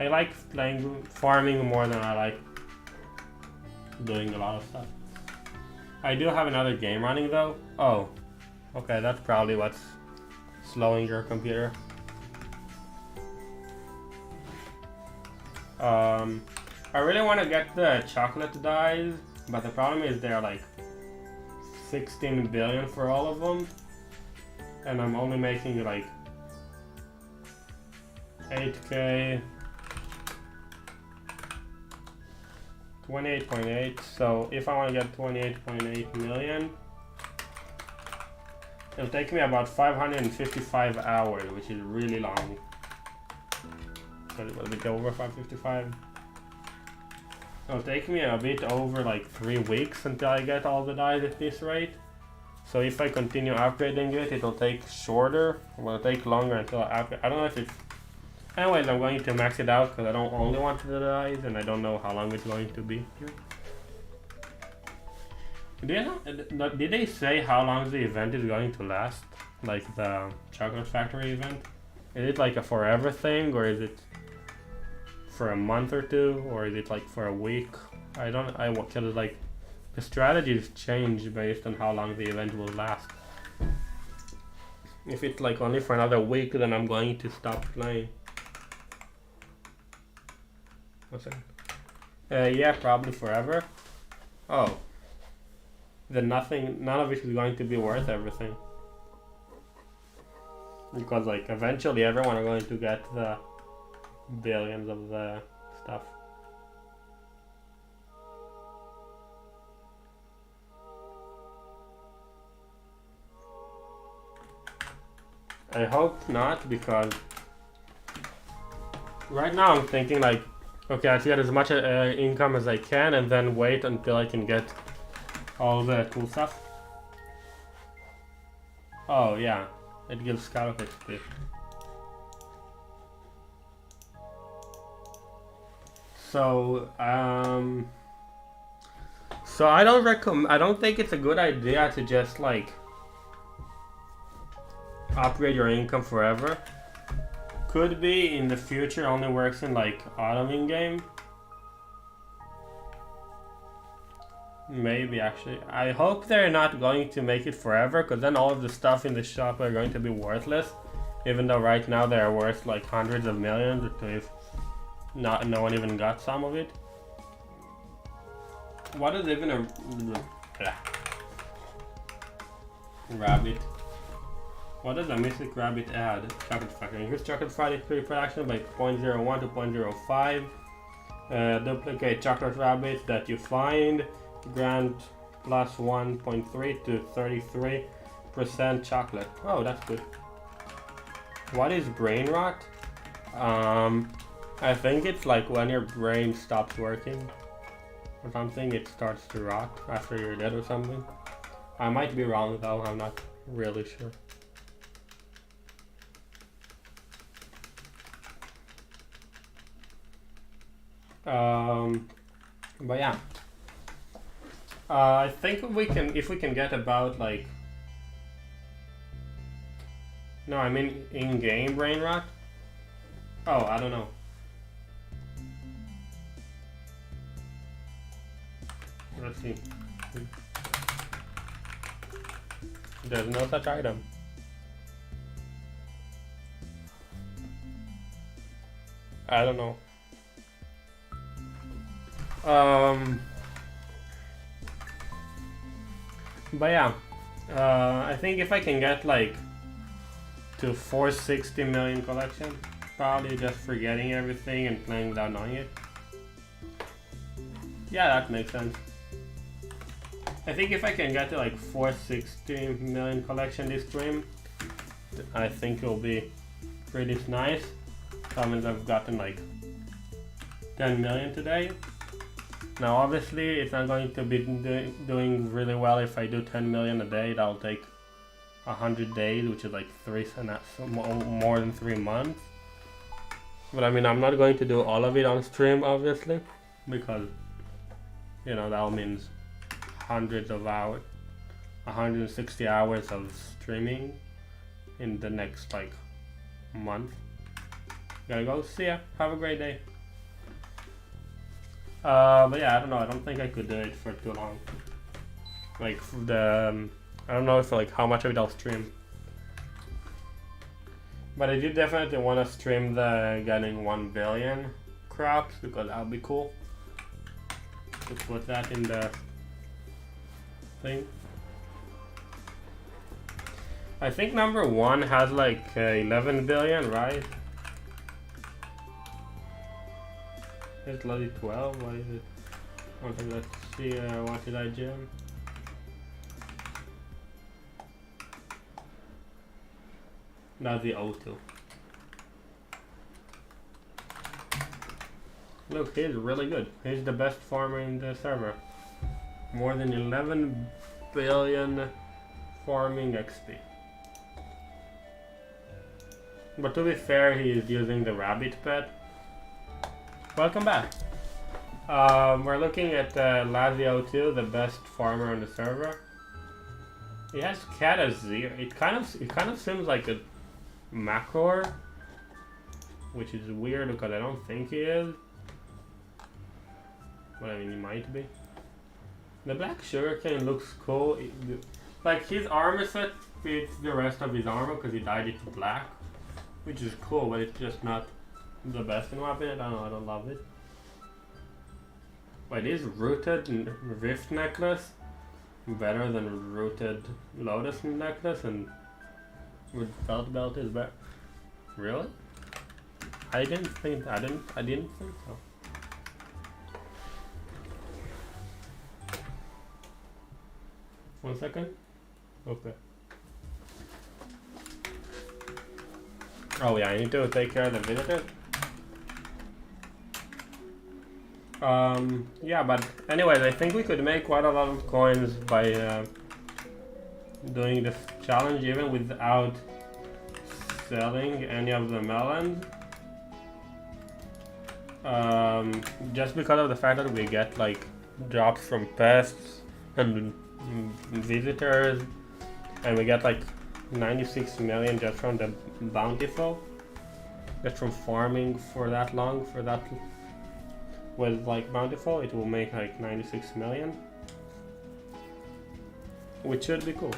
like playing farming more than I like doing a lot of stuff. I do have another game running though. Oh, okay. That's probably what's slowing your computer. I really want to get the chocolate dyes, but the problem is they're like 16 billion for all of them, and I'm only making like 8k, 28.8. So if I want to get 28.8 million, it'll take me about 555 hours, which is really long. So it will be over 555. It'll take me a bit over like 3 weeks until I get all the dyes at this rate. So if I continue upgrading it, it'll take shorter. Will take longer until I upgrade. I don't know if it's... Anyways, I'm going to max it out because I don't only want the dyes and I don't know how long it's going to be here. Did they say how long the event is going to last? Like the Chocolate Factory event? Is it like a forever thing, or is it for a month or two, or is it like for a week? Cause like the strategies change based on how long the event will last. If it's like only for another week, then I'm going to stop playing. What's that? Yeah, probably forever. Oh, then none of it is going to be worth everything, because like eventually everyone are going to get the billions of the stuff. I hope not, because right now I'm thinking like, okay, I should get as much income as I can and then wait until I can get all the cool stuff. Oh yeah, it gives Scarlet XP. So I don't think it's a good idea to just like upgrade your income forever, could be in the future only works in like autumn in game. Maybe actually. I hope they're not going to make it forever, because then all of the stuff in the shop are going to be worthless. Even though right now they are worth like hundreds of millions, if no one even got some of it. What is even a rabbit? What does a mythic rabbit add? Chocolate factory. Increase chocolate factory production by 0.01 to 0.05. Duplicate chocolate rabbits that you find. Grant plus 1.3 to 33% chocolate. Oh, that's good. What is brain rot? I think it's like when your brain stops working or something, it starts to rot after you're dead or something. I might be wrong though, I'm not really sure. But yeah. I think if we can get about like, no, I mean in-game brain rot. Oh, I don't know. Let's see. There's no such item. I don't know. But yeah, I think if I can get like to 460 million collection, probably just forgetting everything and playing without knowing it. Yeah, that makes sense. I think if I can get to like 460 million collection this stream, I think it'll be pretty nice. Comments I've gotten like 10 million today. Now obviously it's not going to be doing really well if I do 10 million a day. That'll take 100 days, which is like more than 3 months. But I mean, I'm not going to do all of it on stream obviously, because you know that means hundreds of hours, 160 hours of streaming in the next like month. Gotta go. See ya. Have a great day. But yeah, I don't know. I don't think I could do it for too long. Like the, I don't know if like how much of it I'll stream. But I do definitely want to stream the getting 1 billion crops, because that would be cool to put that in the thing. I think number 1 has like 11 billion, right? It's bloody 12, what is it? Okay, let's see, what did I jam? That's the O2. Look, he's really good. He's the best farmer in the server. More than 11 billion farming XP. But to be fair, he is using the rabbit pet. Welcome back. We're looking at Lazio2, the best farmer on the server. He has cat as 0. It kind of seems like a macro, which is weird because I don't think he is. But I mean, he might be. The black sugarcane looks cool. Like his armor set fits the rest of his armor because he dyed it black, which is cool, but it's just not the best in my opinion. I don't know, I don't love it. Wait, is rooted rift necklace better than rooted lotus necklace, and with belt is better? Really? I didn't think so. One second. Okay. Oh yeah, I need to take care of the visitors. Yeah, but anyways, I think we could make quite a lot of coins by doing this challenge even without selling any of the melons. Just because of the fact that we get like drops from pests and visitors, and we get like 96 million just from the bountiful. just from farming for that long, with like Bountiful, it will make like 96 million. Which should be cool.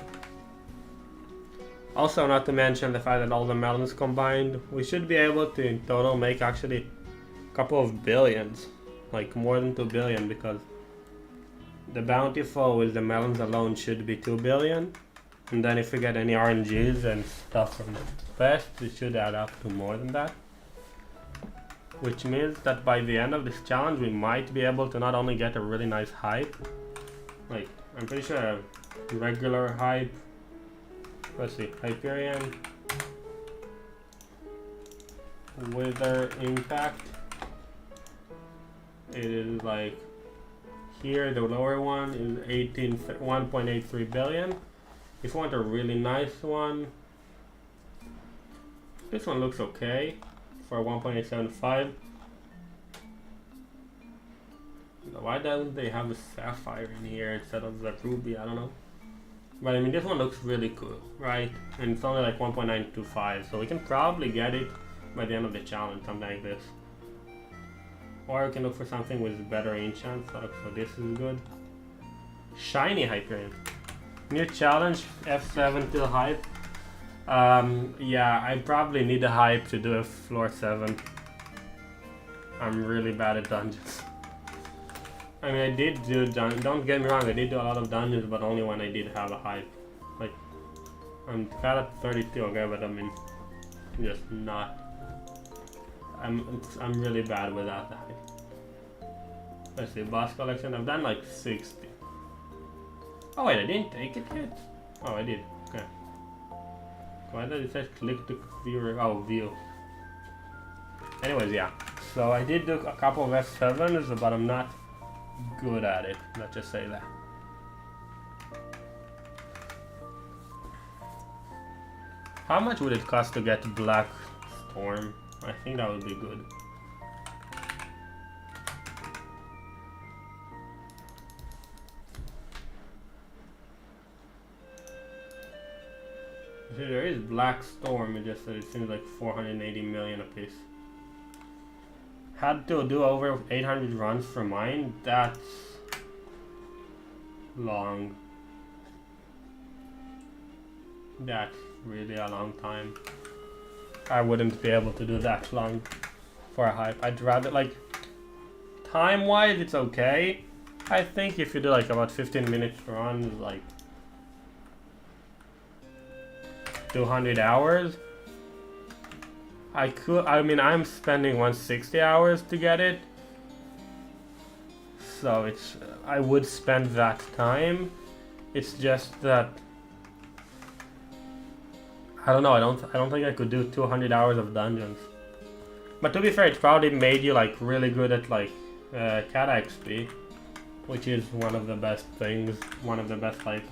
Also, not to mention the fact that all the melons combined, we should be able to in total make actually a couple of billions. Like more than 2 billion, because the Bountiful with the melons alone should be 2 billion. And then if we get any RNGs and stuff from the best, it should add up to more than that. Which means that by the end of this challenge, we might be able to not only get a really nice hype, like I'm pretty sure a regular hype, let's see, Hyperion, Wither Impact, it is like, here the lower one is 1.83 billion. If you want a really nice one, this one looks okay for 1.875. Why doesn't they have a sapphire in here instead of the ruby? I don't know. But I mean, this one looks really cool, right? And it's only like 1.925, so we can probably get it by the end of the challenge, something like this. Or we can look for something with better enchants, so this is good. Shiny Hyperion. New challenge, F7 till hype. Yeah, I probably need a hype to do a floor 7. I'm really bad at dungeons. I mean, I did do dungeons, don't get me wrong, I did do a lot of dungeons, but only when I did have a hype. Like, I'm kind of 32, okay, but I mean, just not. I'm really bad without the hype. Let's see, boss collection, I've done like 60. Oh wait, I didn't take it yet? Oh, I did, okay. Why did it say click to view? Oh, view. Anyways, yeah. So I did do a couple of F7s, but I'm not good at it. Let's just say that. How much would it cost to get Black Storm? I think that would be good. See, there is Black Storm, it just said it seems like 480 million apiece. Had to do over 800 runs for mine, that's long. That's really a long time. I wouldn't be able to do that long for a hype. I'd rather, like, time-wise it's okay. I think if you do like about 15 minutes runs, like 200 hours, I mean, I'm spending 160 hours to get it, so I would spend that time. It's just that I don't know. I don't think I could do 200 hours of dungeons. But to be fair, it probably made you like really good at like Kata XP, which is one of the best things, one of the best like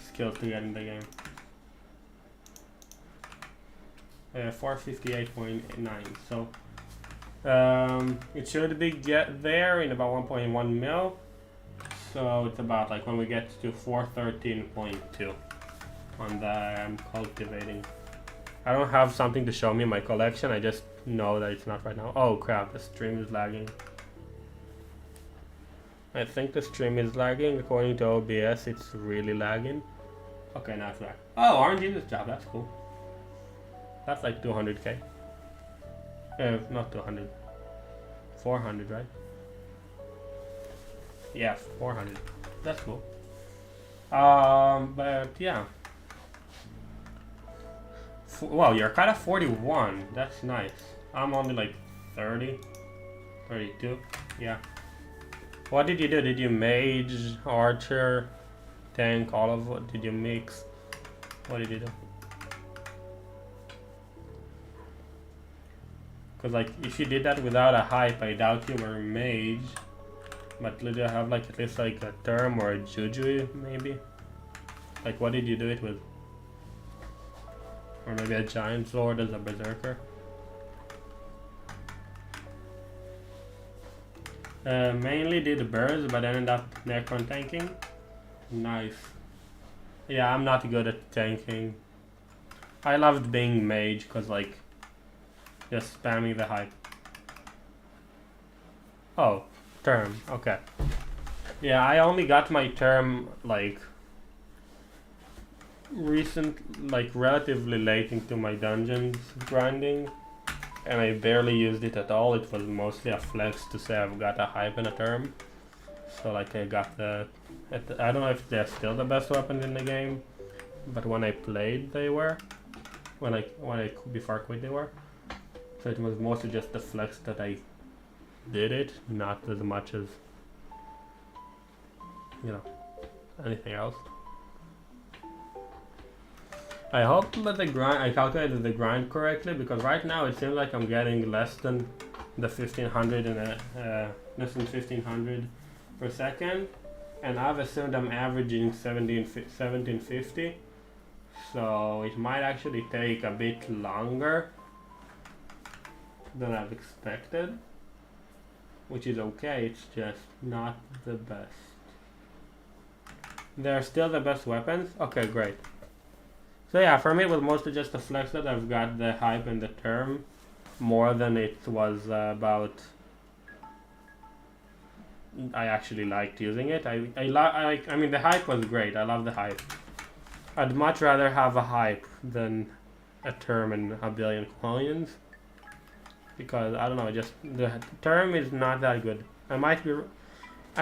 skills to get in the game. 458.9, so it should be get there in about 1.1 mil, so it's about like when we get to 413.2 on the cultivating. I don't have something to show me in my collection, I just know that it's not right now. Oh crap, the stream is lagging. I think the stream is lagging. According to OBS, it's really lagging. Okay, now it's back. Oh, RNG this job, that's cool. That's like 200k. Not 200. 400, right? Yeah, 400. That's cool. But yeah. Wow, you're kind of 41. That's nice. I'm only like 30, 32. Yeah. What did you do? Did you mage, archer, tank, all of it? Did you mix? What did you do? Because like, if you did that without a hype, I doubt you were a mage. But did you have like at least like a term or a juju maybe? Like, what did you do it with? Or maybe a giant sword as a berserker? Mainly did burst, but ended up necron tanking. Nice. Yeah, I'm not good at tanking. I loved being mage because like Just spamming the hype. Oh, term, okay. Yeah, I only got my term like relatively late into my dungeons grinding, and I barely used it at all. It was mostly a flex to say I've got a hype and a term. So like I got I don't know if they're still the best weapons in the game, but when I played they were. Before I quit they were. So it was mostly just the flex that I did it, not as much as, you know, anything else. I hope that I calculated the grind correctly, because right now it seems like I'm getting less than the 1500 less than 1500 per second, and I've assumed I'm averaging 1750, so it might actually take a bit longer than I've expected, which is okay. It's just not the best. They're still the best weapons? Okay, great. So yeah, for me it was mostly just a flex that I've got the hype and the term more than it was about. I actually liked using it. I mean, the hype was great. I love the hype. I'd much rather have a hype than a term and a billion coins, because I don't know, just the term is not that good. I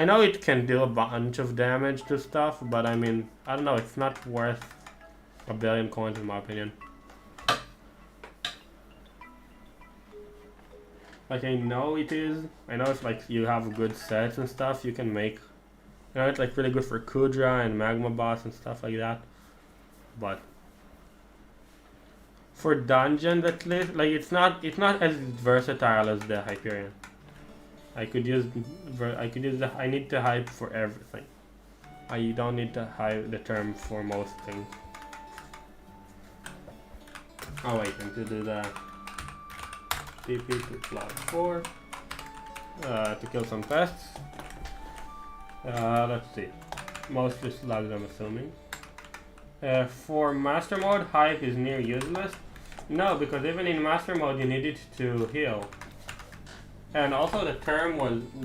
know it can do a bunch of damage to stuff, but I mean, I don't know, it's not worth a billion coins in my opinion. Like, I know it is. I know if like you have good sets and stuff, you can make, you know, it's like really good for Kudra and Magma Boss and stuff like that. But for dungeons, at least, like it's not as versatile as the Hyperion. I need to hype for everything. I don't need to hype the term for most things. Oh wait, I need to do the TP to slug 4 to kill some pests. Let's see. Mostly slugs, I'm assuming. For master mode, hype is near useless. No, because even in master mode you needed to heal. And also the term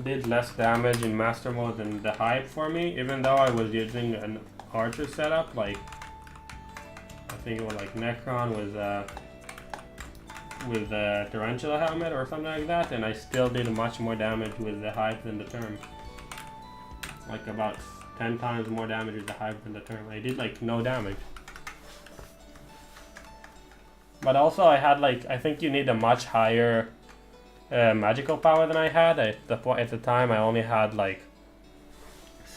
did less damage in master mode than the hype for me, even though I was using an archer setup, like I think it was like Necron with the Tarantula helmet or something like that, and I still did much more damage with the hype than the term. Like about 10 times more damage with the hype than the term. I did like no damage. But also I had like, I think you need a much higher magical power than I had. At the time I only had like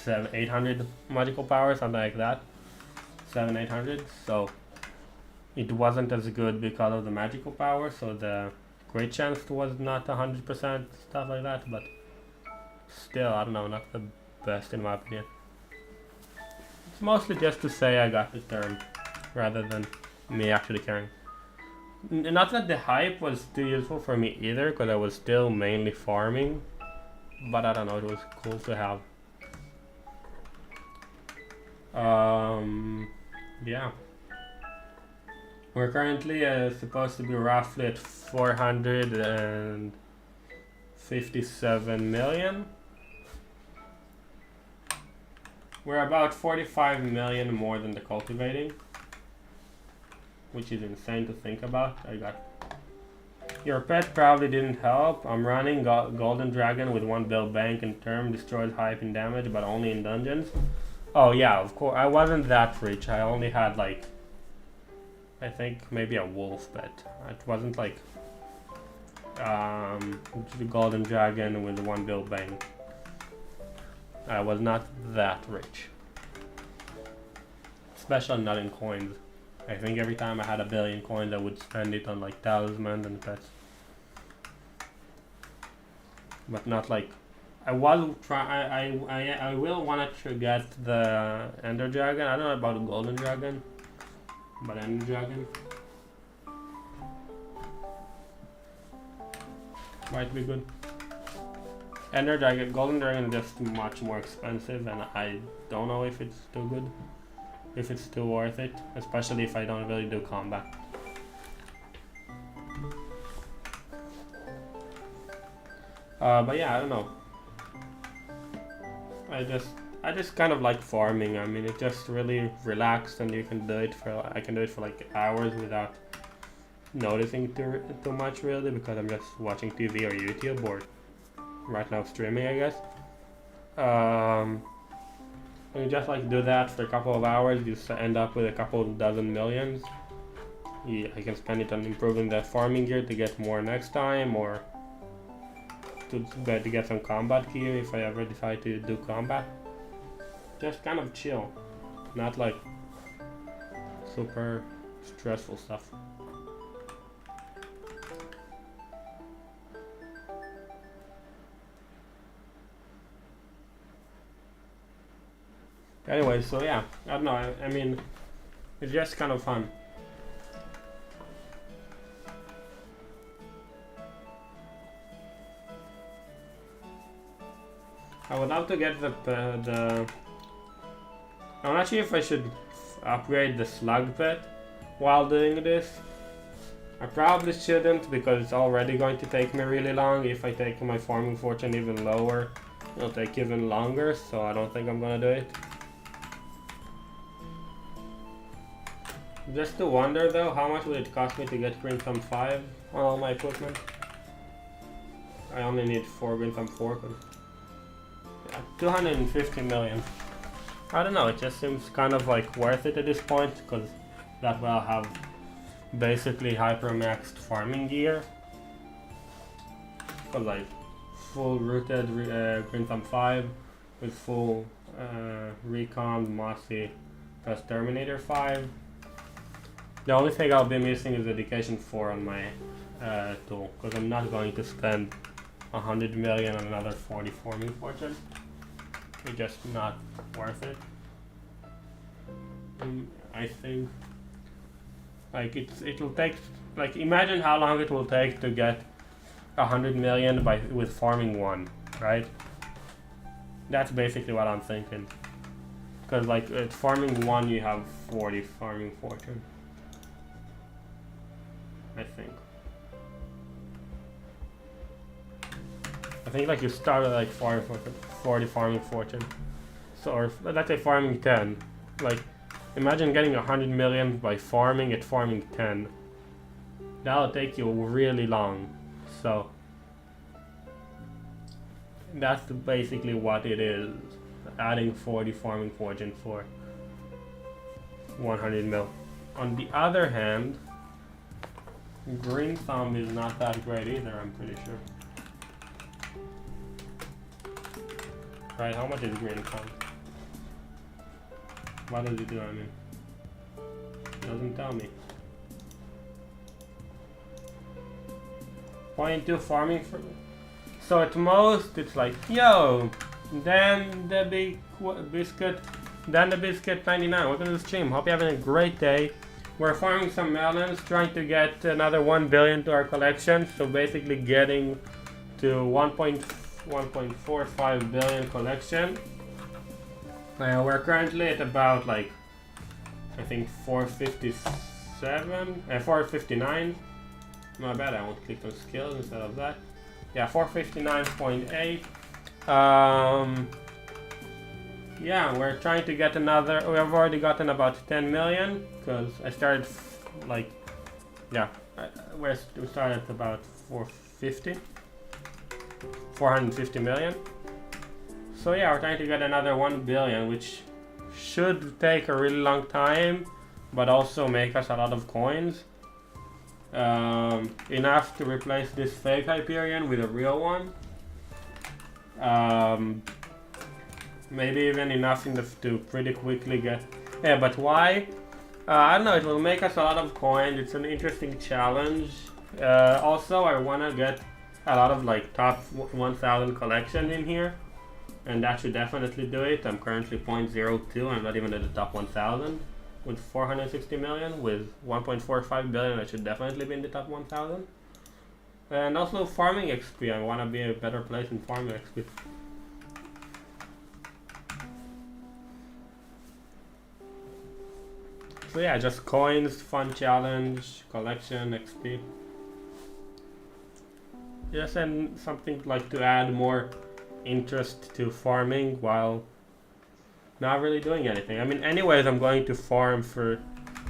800 magical power, something like that. 800, so it wasn't as good because of the magical power, so the great chance was not 100%, stuff like that, but still, I don't know, not the best in my opinion. It's mostly just to say I got the term, rather than me actually caring. Not that the hype was too useful for me either, because I was still mainly farming, but I don't know, it was cool to have. Yeah. We're currently supposed to be roughly at 457 million. We're about 45 million more than the cultivating, which is insane to think about. Your pet probably didn't help. I'm running Golden Dragon with 1 bill bank and term, destroys hype and damage, but only in dungeons. Oh yeah, of course. I wasn't that rich. I only had like, I think maybe a wolf pet. It wasn't like the Golden Dragon with 1 bill bang. I was not that rich. Especially not in coins. I think every time I had a billion coins I would spend it on like talismans and pets. But not like, I will want to get the Ender Dragon. I don't know about the Golden Dragon, but Ender Dragon might be good. Ender Dragon, Golden Dragon is just much more expensive, and I don't know if it's too good, if it's still worth it, especially if I don't really do combat. But yeah, I don't know. I just kind of like farming. I mean, it's just really relaxed, and you can do it for I can do it for like hours without noticing too much really, because I'm just watching TV or YouTube, or right now streaming, I guess. And you just like do that for a couple of hours, you end up with a couple dozen millions. I can spend it on improving that farming gear to get more next time, or to get some combat gear if I ever decide to do combat. Just kind of chill, not like super stressful stuff. Anyway, so yeah, I don't know, I mean, it's just kind of fun. I would love to get the I'm not sure if I should upgrade the slug pit while doing this. I probably shouldn't, because it's already going to take me really long. If I take my farming fortune even lower, it'll take even longer, so I don't think I'm gonna do it. Just to wonder though, how much would it cost me to get green thumb 5 on all my equipment? I only need 4 green thumb 4, cause yeah, 250 million. I don't know, it just seems kind of like worth it at this point, because that way I'll have basically hyper maxed farming gear. Cause like full rooted green thumb 5 with full recon mossy plus terminator 5. The only thing I'll be missing is education 4 on my tool, because I'm not going to spend 100 million on another 40 farming fortune. It's just not worth it. I think like it'll take, like, imagine how long it will take to get 100 million with farming 1, right? That's basically what I'm thinking. Because like at farming 1 you have 40 farming fortune, I think. I think like you start at like 40 farming fortune. So, or let's say farming 10. Like, imagine getting 100 million by farming at farming 10. That'll take you really long. So, that's basically what it is. Adding 40 farming fortune for 100 mil. On the other hand, green thumb is not that great either, I'm pretty sure. Right, how much is green thumb? What does it do, I mean? It doesn't tell me. 0.2 farming for... So at most it's like, yo! Then the big biscuit, then the biscuit 99. Welcome to the stream. Hope you're having a great day. We're farming some melons, trying to get another 1 billion to our collection. So basically getting to 1.45 billion collection. We're currently at about like, I think 457, 459. My bad, I won't click on skills instead of that. Yeah, 459.8. Yeah, we're trying to get another. We have already gotten about 10 million because I started like, yeah, we started at about 450 million. So yeah, we're trying to get another 1 billion, which should take a really long time, but also make us a lot of coins. Enough to replace this fake Hyperion with a real one. Maybe even enough to pretty quickly get... Yeah, but why? I don't know, it will make us a lot of coins. It's an interesting challenge. Also, I want to get a lot of like top 1000 collection in here, and that should definitely do it. I'm currently 0.02. I'm not even at the top 1000 with 460 million. With 1.45 billion, I should definitely be in the top 1000. And also farming XP. I want to be a better place in farming XP. So yeah, just coins, fun challenge, collection, XP. Yes, and something like to add more interest to farming while not really doing anything. I mean, anyways, I'm going to farm for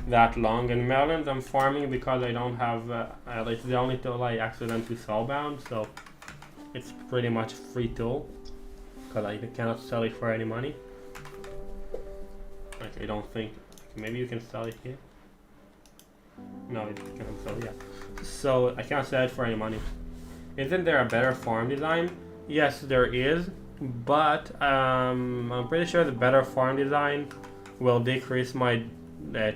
that long. And melons, I'm farming because I don't have. It's the only tool I accidentally soulbound, so it's pretty much a free tool because I cannot sell it for any money. Like, I don't think. Maybe you can sell it here. No, it can't sell. Yeah. So I can't sell it for any money. Isn't there a better farm design? Yes, there is, but I'm pretty sure the better farm design will decrease my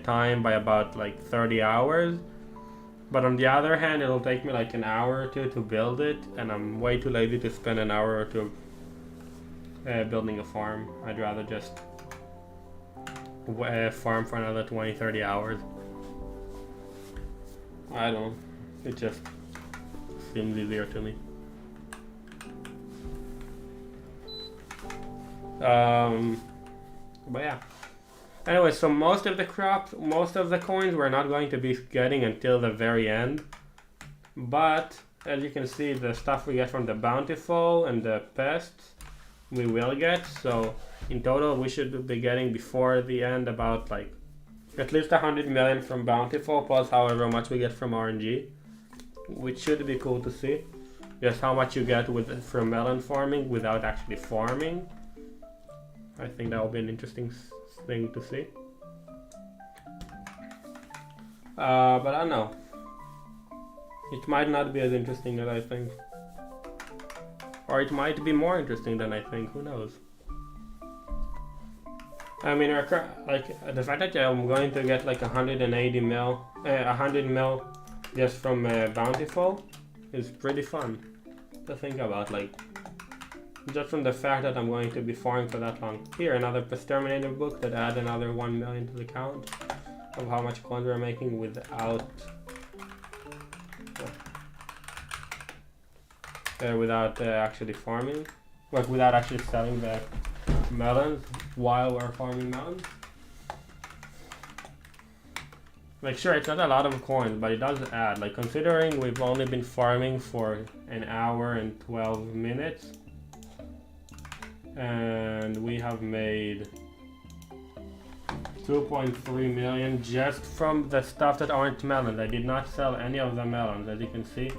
time by about like 30 hours. But on the other hand, it'll take me like an hour or two to build it, and I'm way too lazy to spend an hour or two building a farm. I'd rather just farm for another 20-30 hours. I don't know. It just seems easier to me. But yeah. Anyway, so most of the crops, most of the coins we're not going to be getting until the very end. But as you can see, the stuff we get from the bountiful and the pests we will get. So in total we should be getting before the end about like at least 100 million from bountiful plus however much we get from RNG, which should be cool to see. Just how much you get from melon farming without actually farming. I think that will be an interesting thing to see. But I don't know. It might not be as interesting as I think. Or it might be more interesting than I think, who knows. I mean, like the fact that I'm going to get like 180 mil, 100 mil just from bountiful is pretty fun to think about. Like, just from the fact that I'm going to be farming for that long. Here, another Terminator book that adds another 1 million to the count of how much coins we're making without actually farming, like without actually selling the melons while we're farming melons. Like, sure, it's not a lot of coins, but it does add. Like, considering we've only been farming for an hour and 12 minutes, and we have made 2.3 million just from the stuff that aren't melons. I did not sell any of the melons. As you can see,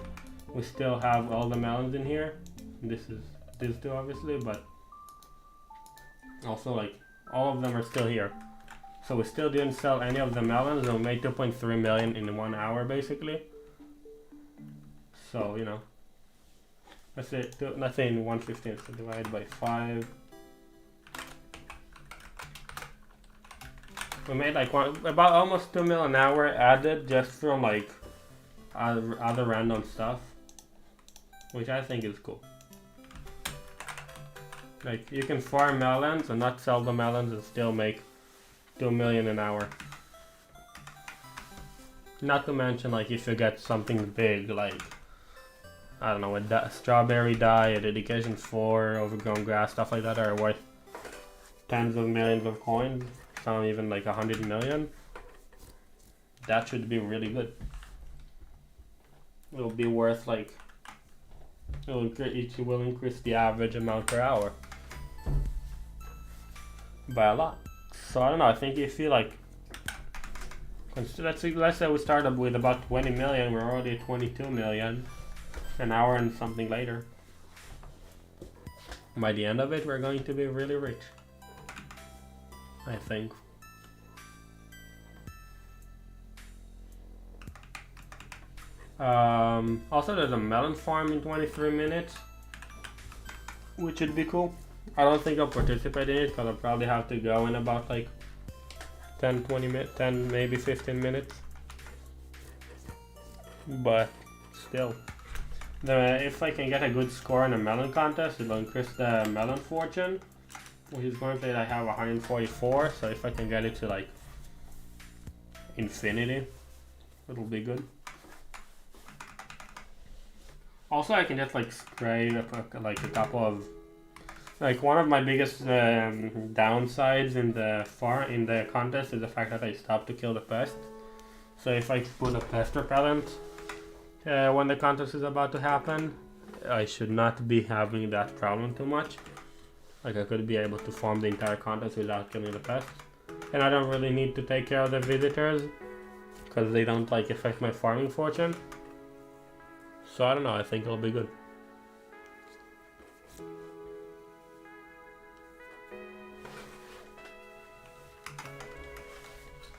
we still have all the melons in here. This is these two obviously, but also like all of them are still here. So we still didn't sell any of the melons, and we made 2.3 million in 1 hour basically. So, you know, let's say in 1/15, so divide by 5. We made like about almost 2 mil an hour added just from like other random stuff, which I think is cool. Like, you can farm melons and not sell the melons and still make 2 million an hour. Not to mention, like, if you get something big like, I don't know, a strawberry dye, a dedication 4, overgrown grass, stuff like that are worth tens of millions of coins, some even like 100 million. That should be really good. It'll be worth like, it will increase the average amount per hour by a lot. So I don't know, I think if you like, let's say we started with about 20 million, we're already at 22 million an hour and something later. By the end of it, we're going to be really rich, I think. Also, there's a melon farm in 23 minutes, which would be cool. I don't think I'll participate in it because I'll probably have to go in about like 10, 20 minutes, 10, maybe 15 minutes. But still, if I can get a good score in a melon contest, it'll increase the melon fortune, which is currently I have 144. So if I can get it to like infinity, it'll be good. Also, I can just like spray like a couple of, like, one of my biggest downsides in the contest is the fact that I stopped to kill the pest. So if I put a pest repellent when the contest is about to happen, I should not be having that problem too much. Like I could be able to farm the entire contest without killing the pests. And I don't really need to take care of the visitors because they don't like affect my farming fortune. So I don't know, I think it'll be good.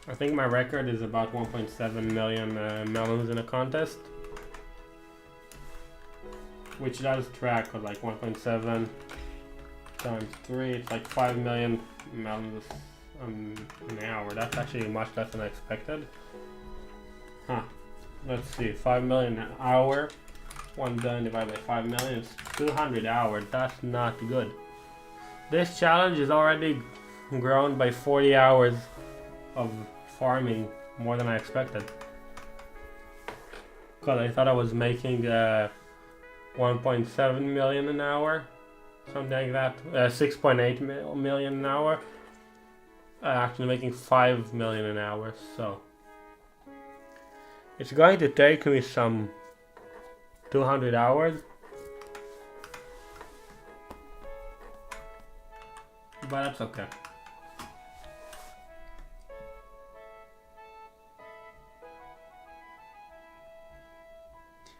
I think my record is about 1.7 million melons in a contest. Which does track with like 1.7 times 3, it's like 5 million melons an hour. That's actually much less than I expected. Huh. Let's see, 5 million an hour. 1 billion divided by 5 million is 200 hours. That's not good. This challenge is already grown by 40 hours of farming, more than I expected. Cause I thought I was making 1.7 million an hour, something like that. 6.8 million an hour. Actually making 5 million an hour, so it's going to take me some 200 hours, but that's okay.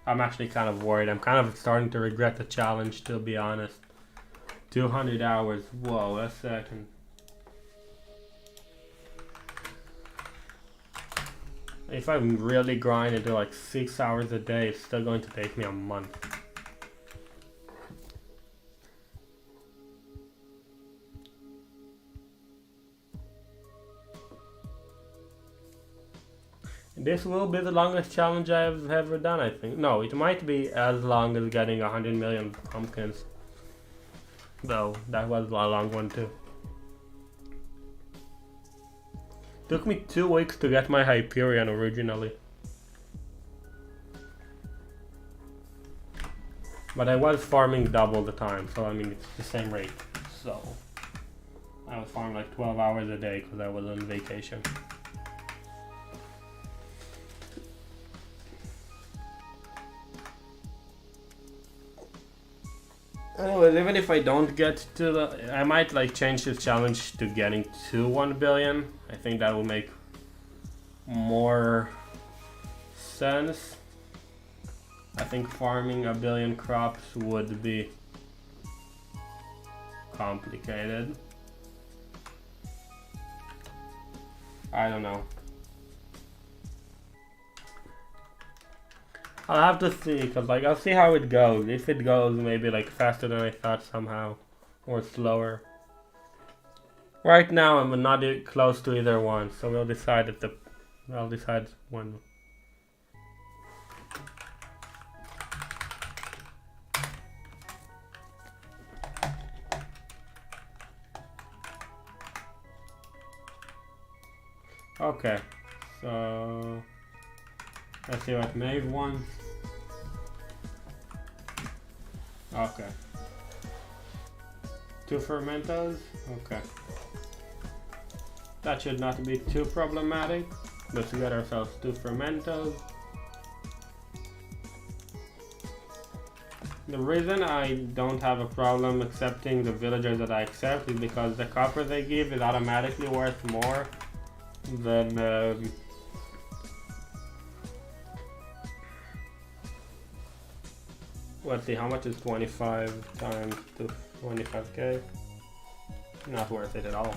I'm actually kind of worried. I'm kind of starting to regret the challenge, to be honest. 200 hours. Whoa, a second. If I really grind and do like 6 hours a day, it's still going to take me a month. This will be the longest challenge I've ever done, I think. No, it might be as long as getting 100 million pumpkins. Though, that was a long one too. Took me 2 weeks to get my Hyperion originally. But I was farming double the time, so I mean it's the same rate. So I was farming like 12 hours a day because I was on vacation. Anyways, even if I don't get to the... I might like change this challenge to getting to 1 billion. I think that will make more sense. I think farming 1 billion crops would be complicated. I don't know. I'll have to see, cause like I'll see how it goes. If it goes maybe like faster than I thought somehow, or slower. Right now I'm not close to either one, so we'll decide if the... I'll decide when. Okay, so let's see what Maeve wants. Okay. 2 fermentos? Okay. That should not be too problematic. Let's get ourselves 2 fermentos. The reason I don't have a problem accepting the villagers that I accept is because the copper they give is automatically worth more than let's see, how much is 25 times to 25k? Not worth it at all.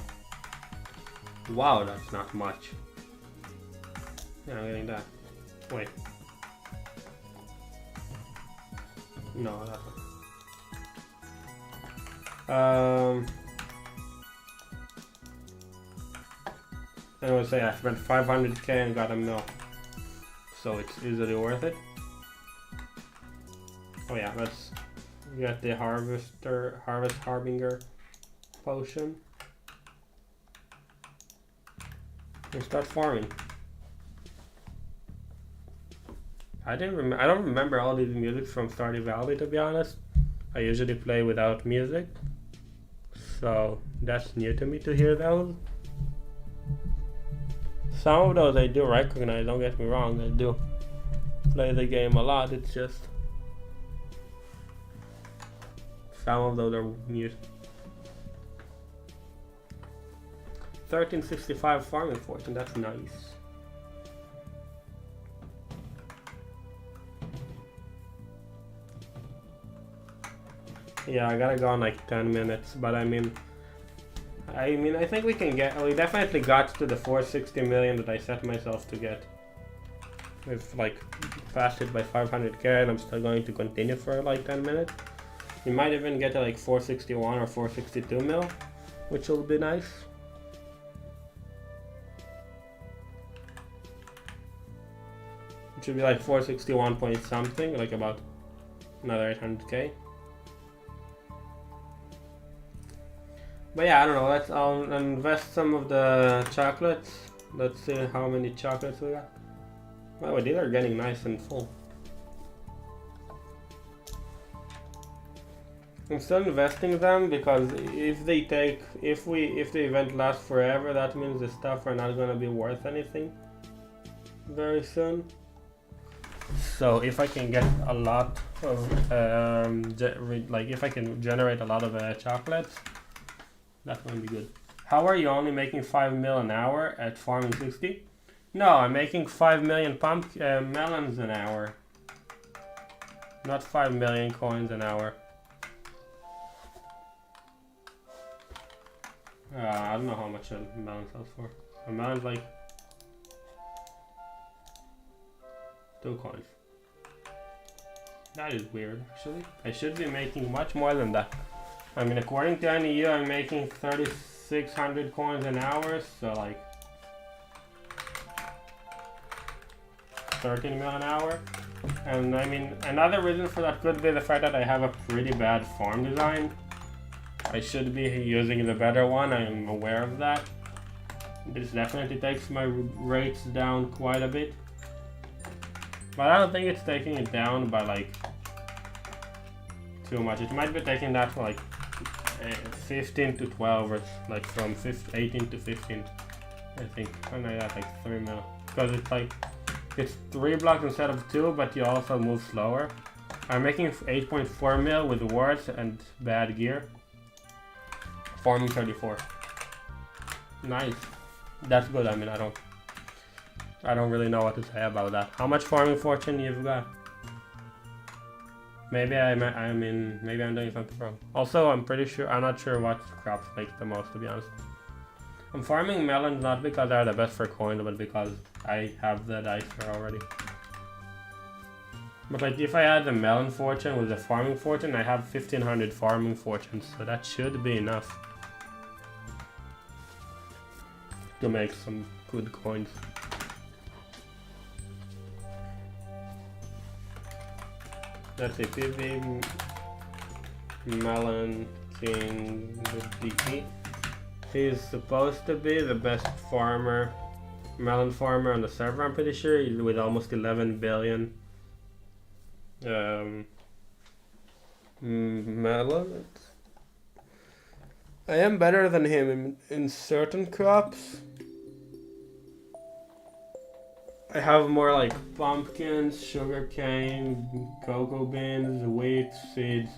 Wow, that's not much. Yeah, I'm getting that. Wait. No, that's not. I would say I spent 500k and got a mill. So it's easily worth it. Oh yeah, let's get the Harvest Harbinger potion. And start farming. I don't remember all these music from Stardew Valley, to be honest. I usually play without music. So that's new to me to hear those. Some of those I do recognize, don't get me wrong, I do play the game a lot, it's just some of those are new. 1365 farming fortune, that's nice. Yeah, I gotta go in like 10 minutes, but I think we can get, we definitely got to the 460 million that I set myself to get. We've like passed it by 500k and I'm still going to continue for like 10 minutes. We might even get to like 461 or 462 mil, which will be nice. It should be like 461 point something, like about another 800k. But yeah, I don't know, I'll invest some of the chocolates. Let's see how many chocolates we got. Wow, these are getting nice and full. I'm still investing them because if the event lasts forever, that means the stuff are not gonna be worth anything very soon. So if I can get a lot of like if I can generate a lot of chocolates, that's gonna be good. How are you only making 5 mil an hour at farming 60? No, I'm making 5 million melons an hour. Not 5 million coins an hour. I don't know how much a melon sells for. A melon's like 2 coins. That is weird, actually. I should be making much more than that. I mean, according to NEU, I'm making 3,600 coins an hour, so like 13 mil an hour. And I mean, another reason for that could be the fact that I have a pretty bad farm design. I should be using the better one, I am aware of that. This definitely takes my rates down quite a bit. But I don't think it's taking it down by like too much. It might be taking that for like 15 to 12 or like from 18 to 15, I think. And I got like 3 mil. Because it's like, it's 3 blocks instead of 2, but you also move slower. I'm making 8.4 mil with words and bad gear. Farming 34. Nice. That's good. I mean, I don't really know what to say about that. How much farming fortune you've got? Maybe maybe I'm doing something wrong. Also, I'm not sure what crops make the most, to be honest. I'm farming melons not because they're the best for coin, but because I have the dice there already. But like, if I add the melon fortune with the farming fortune, I have 1500 farming fortunes, so that should be enough to make some good coins. Let's see, PV Melon King DP. He's supposed to be the best farmer, melon farmer on the server, I'm pretty sure, with almost 11 billion melons. I am better than him in certain crops. I have more like pumpkins, sugarcane, cocoa beans, wheat, seeds,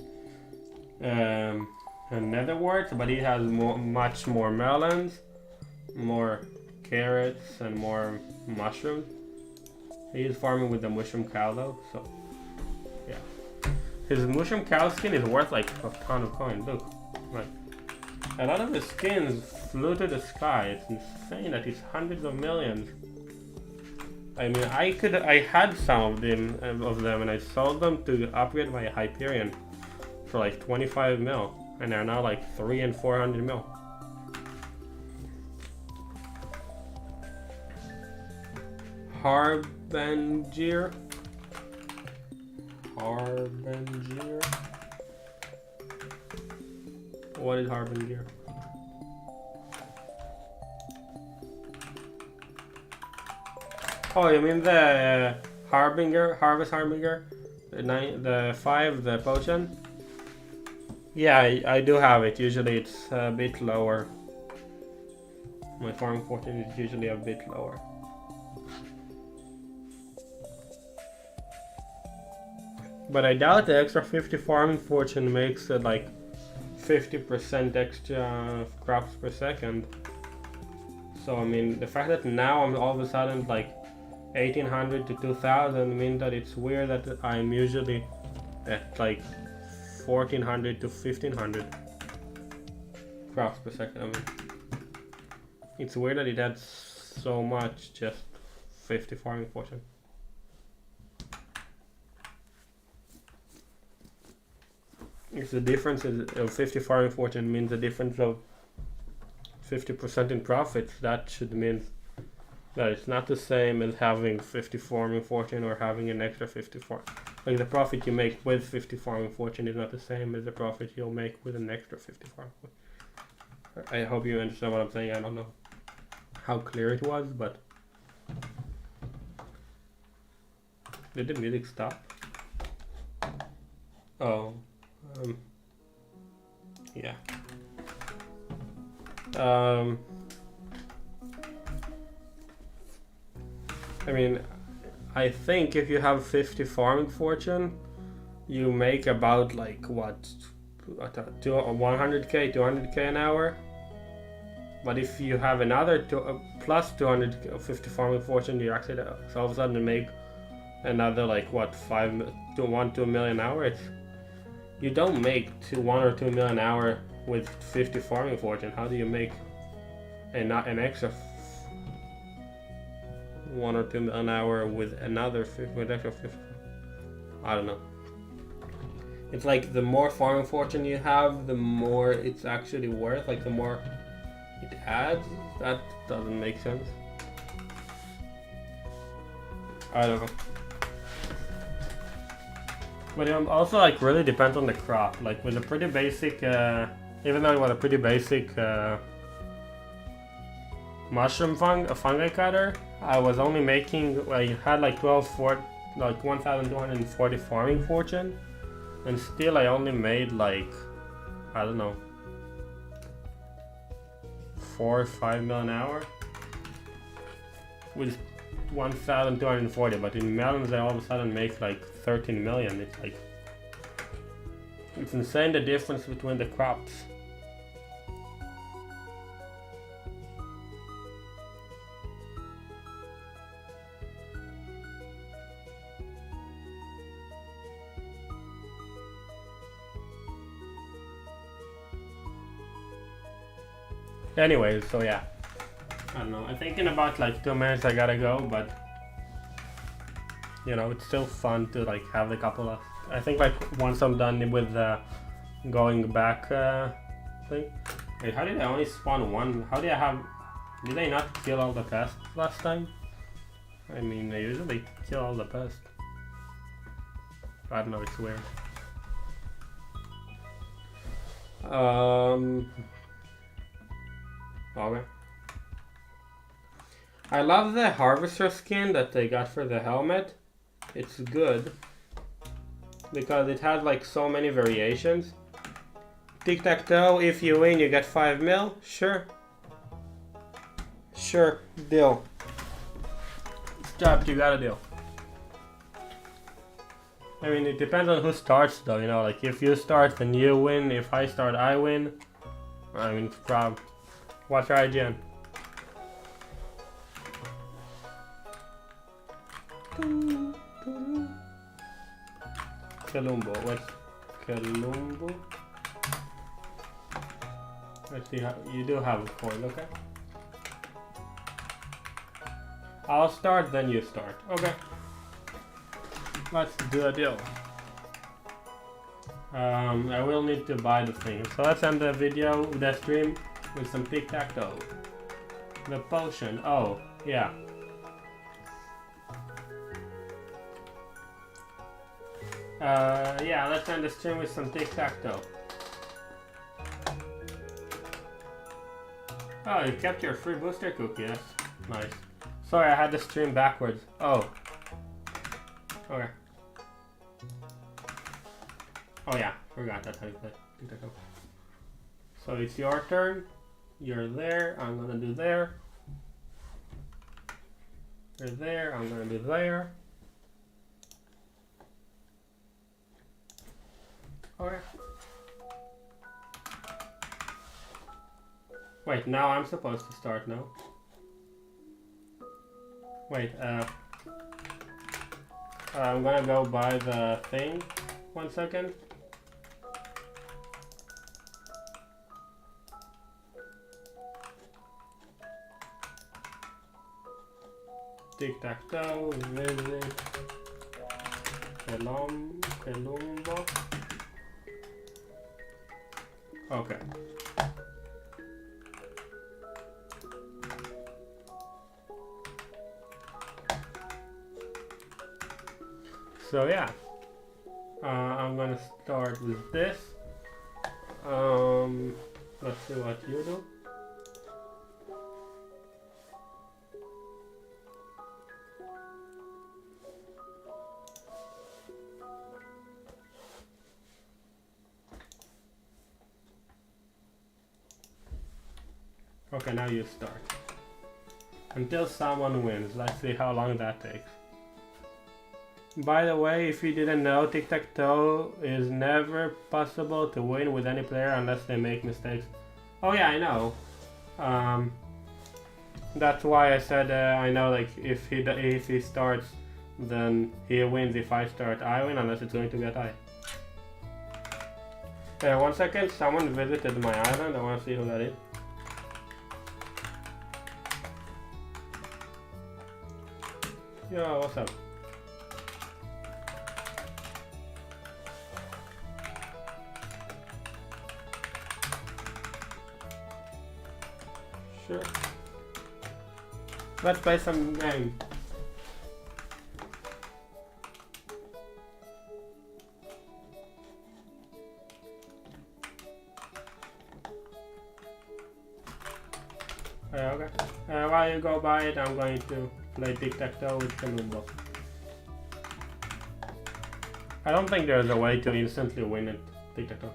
and netherworts, but he has much more melons, more carrots, and more mushrooms. He is farming with the mushroom cow though, so yeah. His mushroom cow skin is worth like a ton of coins. Look, like a lot of his skins flew to the sky. It's insane that he's hundreds of millions. I mean, I had some of them and I sold them to upgrade my Hyperion for like 25 mil, and they're now like 300 and 400 mil. Harbinger. What is Harbinger? Oh, you mean the Harvest Harbinger? The 5, the potion? Yeah, I do have it. Usually it's a bit lower. My farming fortune is usually a bit lower. But I doubt the extra 50 farming fortune makes it like 50% extra crops per second. So I mean, the fact that now I'm all of a sudden like 1800 to 2000 means that it's weird that I'm usually at like 1400 to 1500 crops per second. I mean, it's weird that it adds so much, just 50 farming fortune. If the difference of 50 farming fortune means the difference of 50% in profits, that should mean that it's not the same as having 50 farming fortune or having an extra 50 farm. Like the profit you make with 50 farming fortune is not the same as the profit you'll make with an extra 50 farming fortune. I hope you understand what I'm saying. I don't know how clear it was, but did the music stop? Oh, yeah. I mean, I think if you have 50 farming fortune, you make about like what, 100k, 200k an hour. But if you have another plus 250 farming fortune, you actually all of a sudden make another like what, 1 to 2 million an hour. You don't make 1 or 2 million an hour with 50 farming fortune. How do you make an extra 1 or 2 million an hour with another 50, with extra 50? I don't know. It's like the more farming fortune you have, the more it's actually worth. Like the more it adds. That doesn't make sense. I don't know. But it also like really depends on the crop. Like with a pretty basic, even though it was a pretty basic mushroom fungi cutter, I was only making, I had like 1,240 farming fortune, and still I only made like, I don't know, 4 or 5 mil an hour with 1,240. But in melons I all of a sudden make like 13 million. It's like, it's insane the difference between the crops. Anyways, so yeah, I don't know, I think in about like 2 minutes I gotta go, but you know, it's still fun to like have a couple of, I think like once I'm done with the going back thing. Wait, how did I only spawn one? How did I not kill all the pests last time? I mean, I usually kill all the pests. I don't know, it's weird. Okay. I love the harvester skin that they got for the helmet. It's good because it has like so many variations. Tic-tac-toe, if you win you get 5 mil. Sure. Sure, deal. Stop, you got a deal. I mean, it depends on who starts though, you know, like if you start then you win, if I start I win. I mean, prob. Watch your IGN. Columbo, what's Columbo? Let's see how you do have a coin, okay? I'll start, then you start. Okay. Let's do a deal. I will need to buy the thing. So let's end the video, the stream, with some tic-tac-toe. The potion. Oh, yeah. Yeah, let's end the stream with some tic-tac-toe. Oh, you kept your free booster cookie. That's nice. Sorry, I had the stream backwards. Oh. Okay. Oh yeah, forgot that's how you play tic-tac-toe. So it's your turn. You're there. I'm gonna do there. You're there. I'm gonna do there. Okay. Wait, now I'm supposed to start now. Wait, I'm gonna go buy the thing. 1 second. Tic-tac-toe, visit, Colombo. Okay. So yeah, I'm gonna start with this. Let's see what you do. Okay, now you start. Until someone wins. Let's see how long that takes. By the way, if you didn't know, tic-tac-toe is never possible to win with any player unless they make mistakes. Oh yeah, I know. That's why I said I know. Like if he starts, then he wins. If I start, I win. Unless it's going to get I. 1 second. Someone visited my island. I want to see who that is. Yo, what's up? Sure. Let's play some game. Okay. While you go by it, I'm going to play tic-tac-toe with Colombo. I don't think there's a way to instantly win it, tic-tac-toe.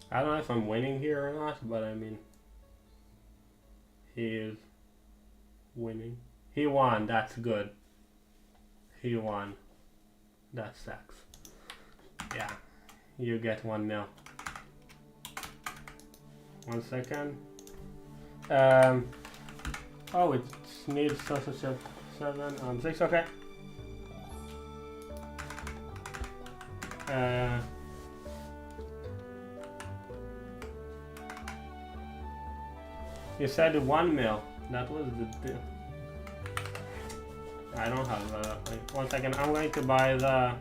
I don't know if I'm winning here or not, but I mean, he is winning. He won, that's good. He won. That sucks. Yeah, you get 1 mil. 1 second. Oh, it needs social 7 on 6, okay. You said 1 mil. That was the deal. I don't have. Wait, 1 second. I'm going to buy the.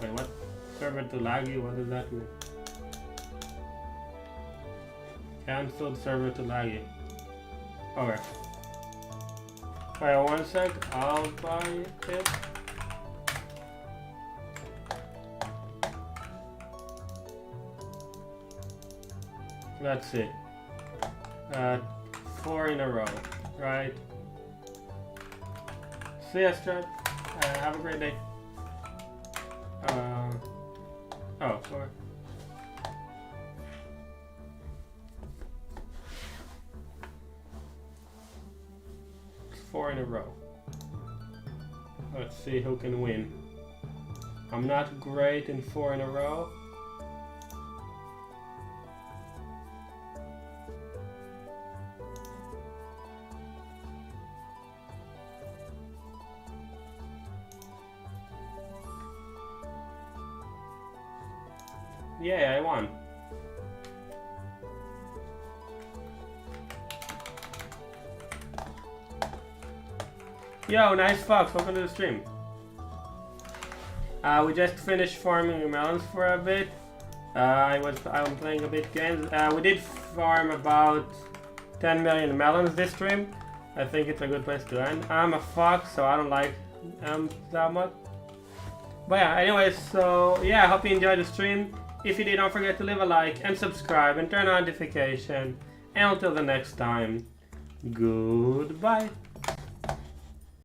Wait, what? Server to laggy? What does that mean? Cancelled server to laggy. Okay. Wait, 1 sec. I'll buy it. Let's see. 4 in a row, right? See ya, Strap. Have a great day. Oh, sorry. It's 4 in a row. Let's see who can win. I'm not great in 4 in a row. Yeah, I won. Yo, nice fox, welcome to the stream. We just finished farming melons for a bit. I'm playing a bit games. We did farm about 10 million melons this stream. I think it's a good place to end. I'm a fox, so I don't like that much. But yeah, anyways, so yeah, I hope you enjoyed the stream. If you did, don't forget to leave a like and subscribe and turn on notification. And until the next time, Goodbye.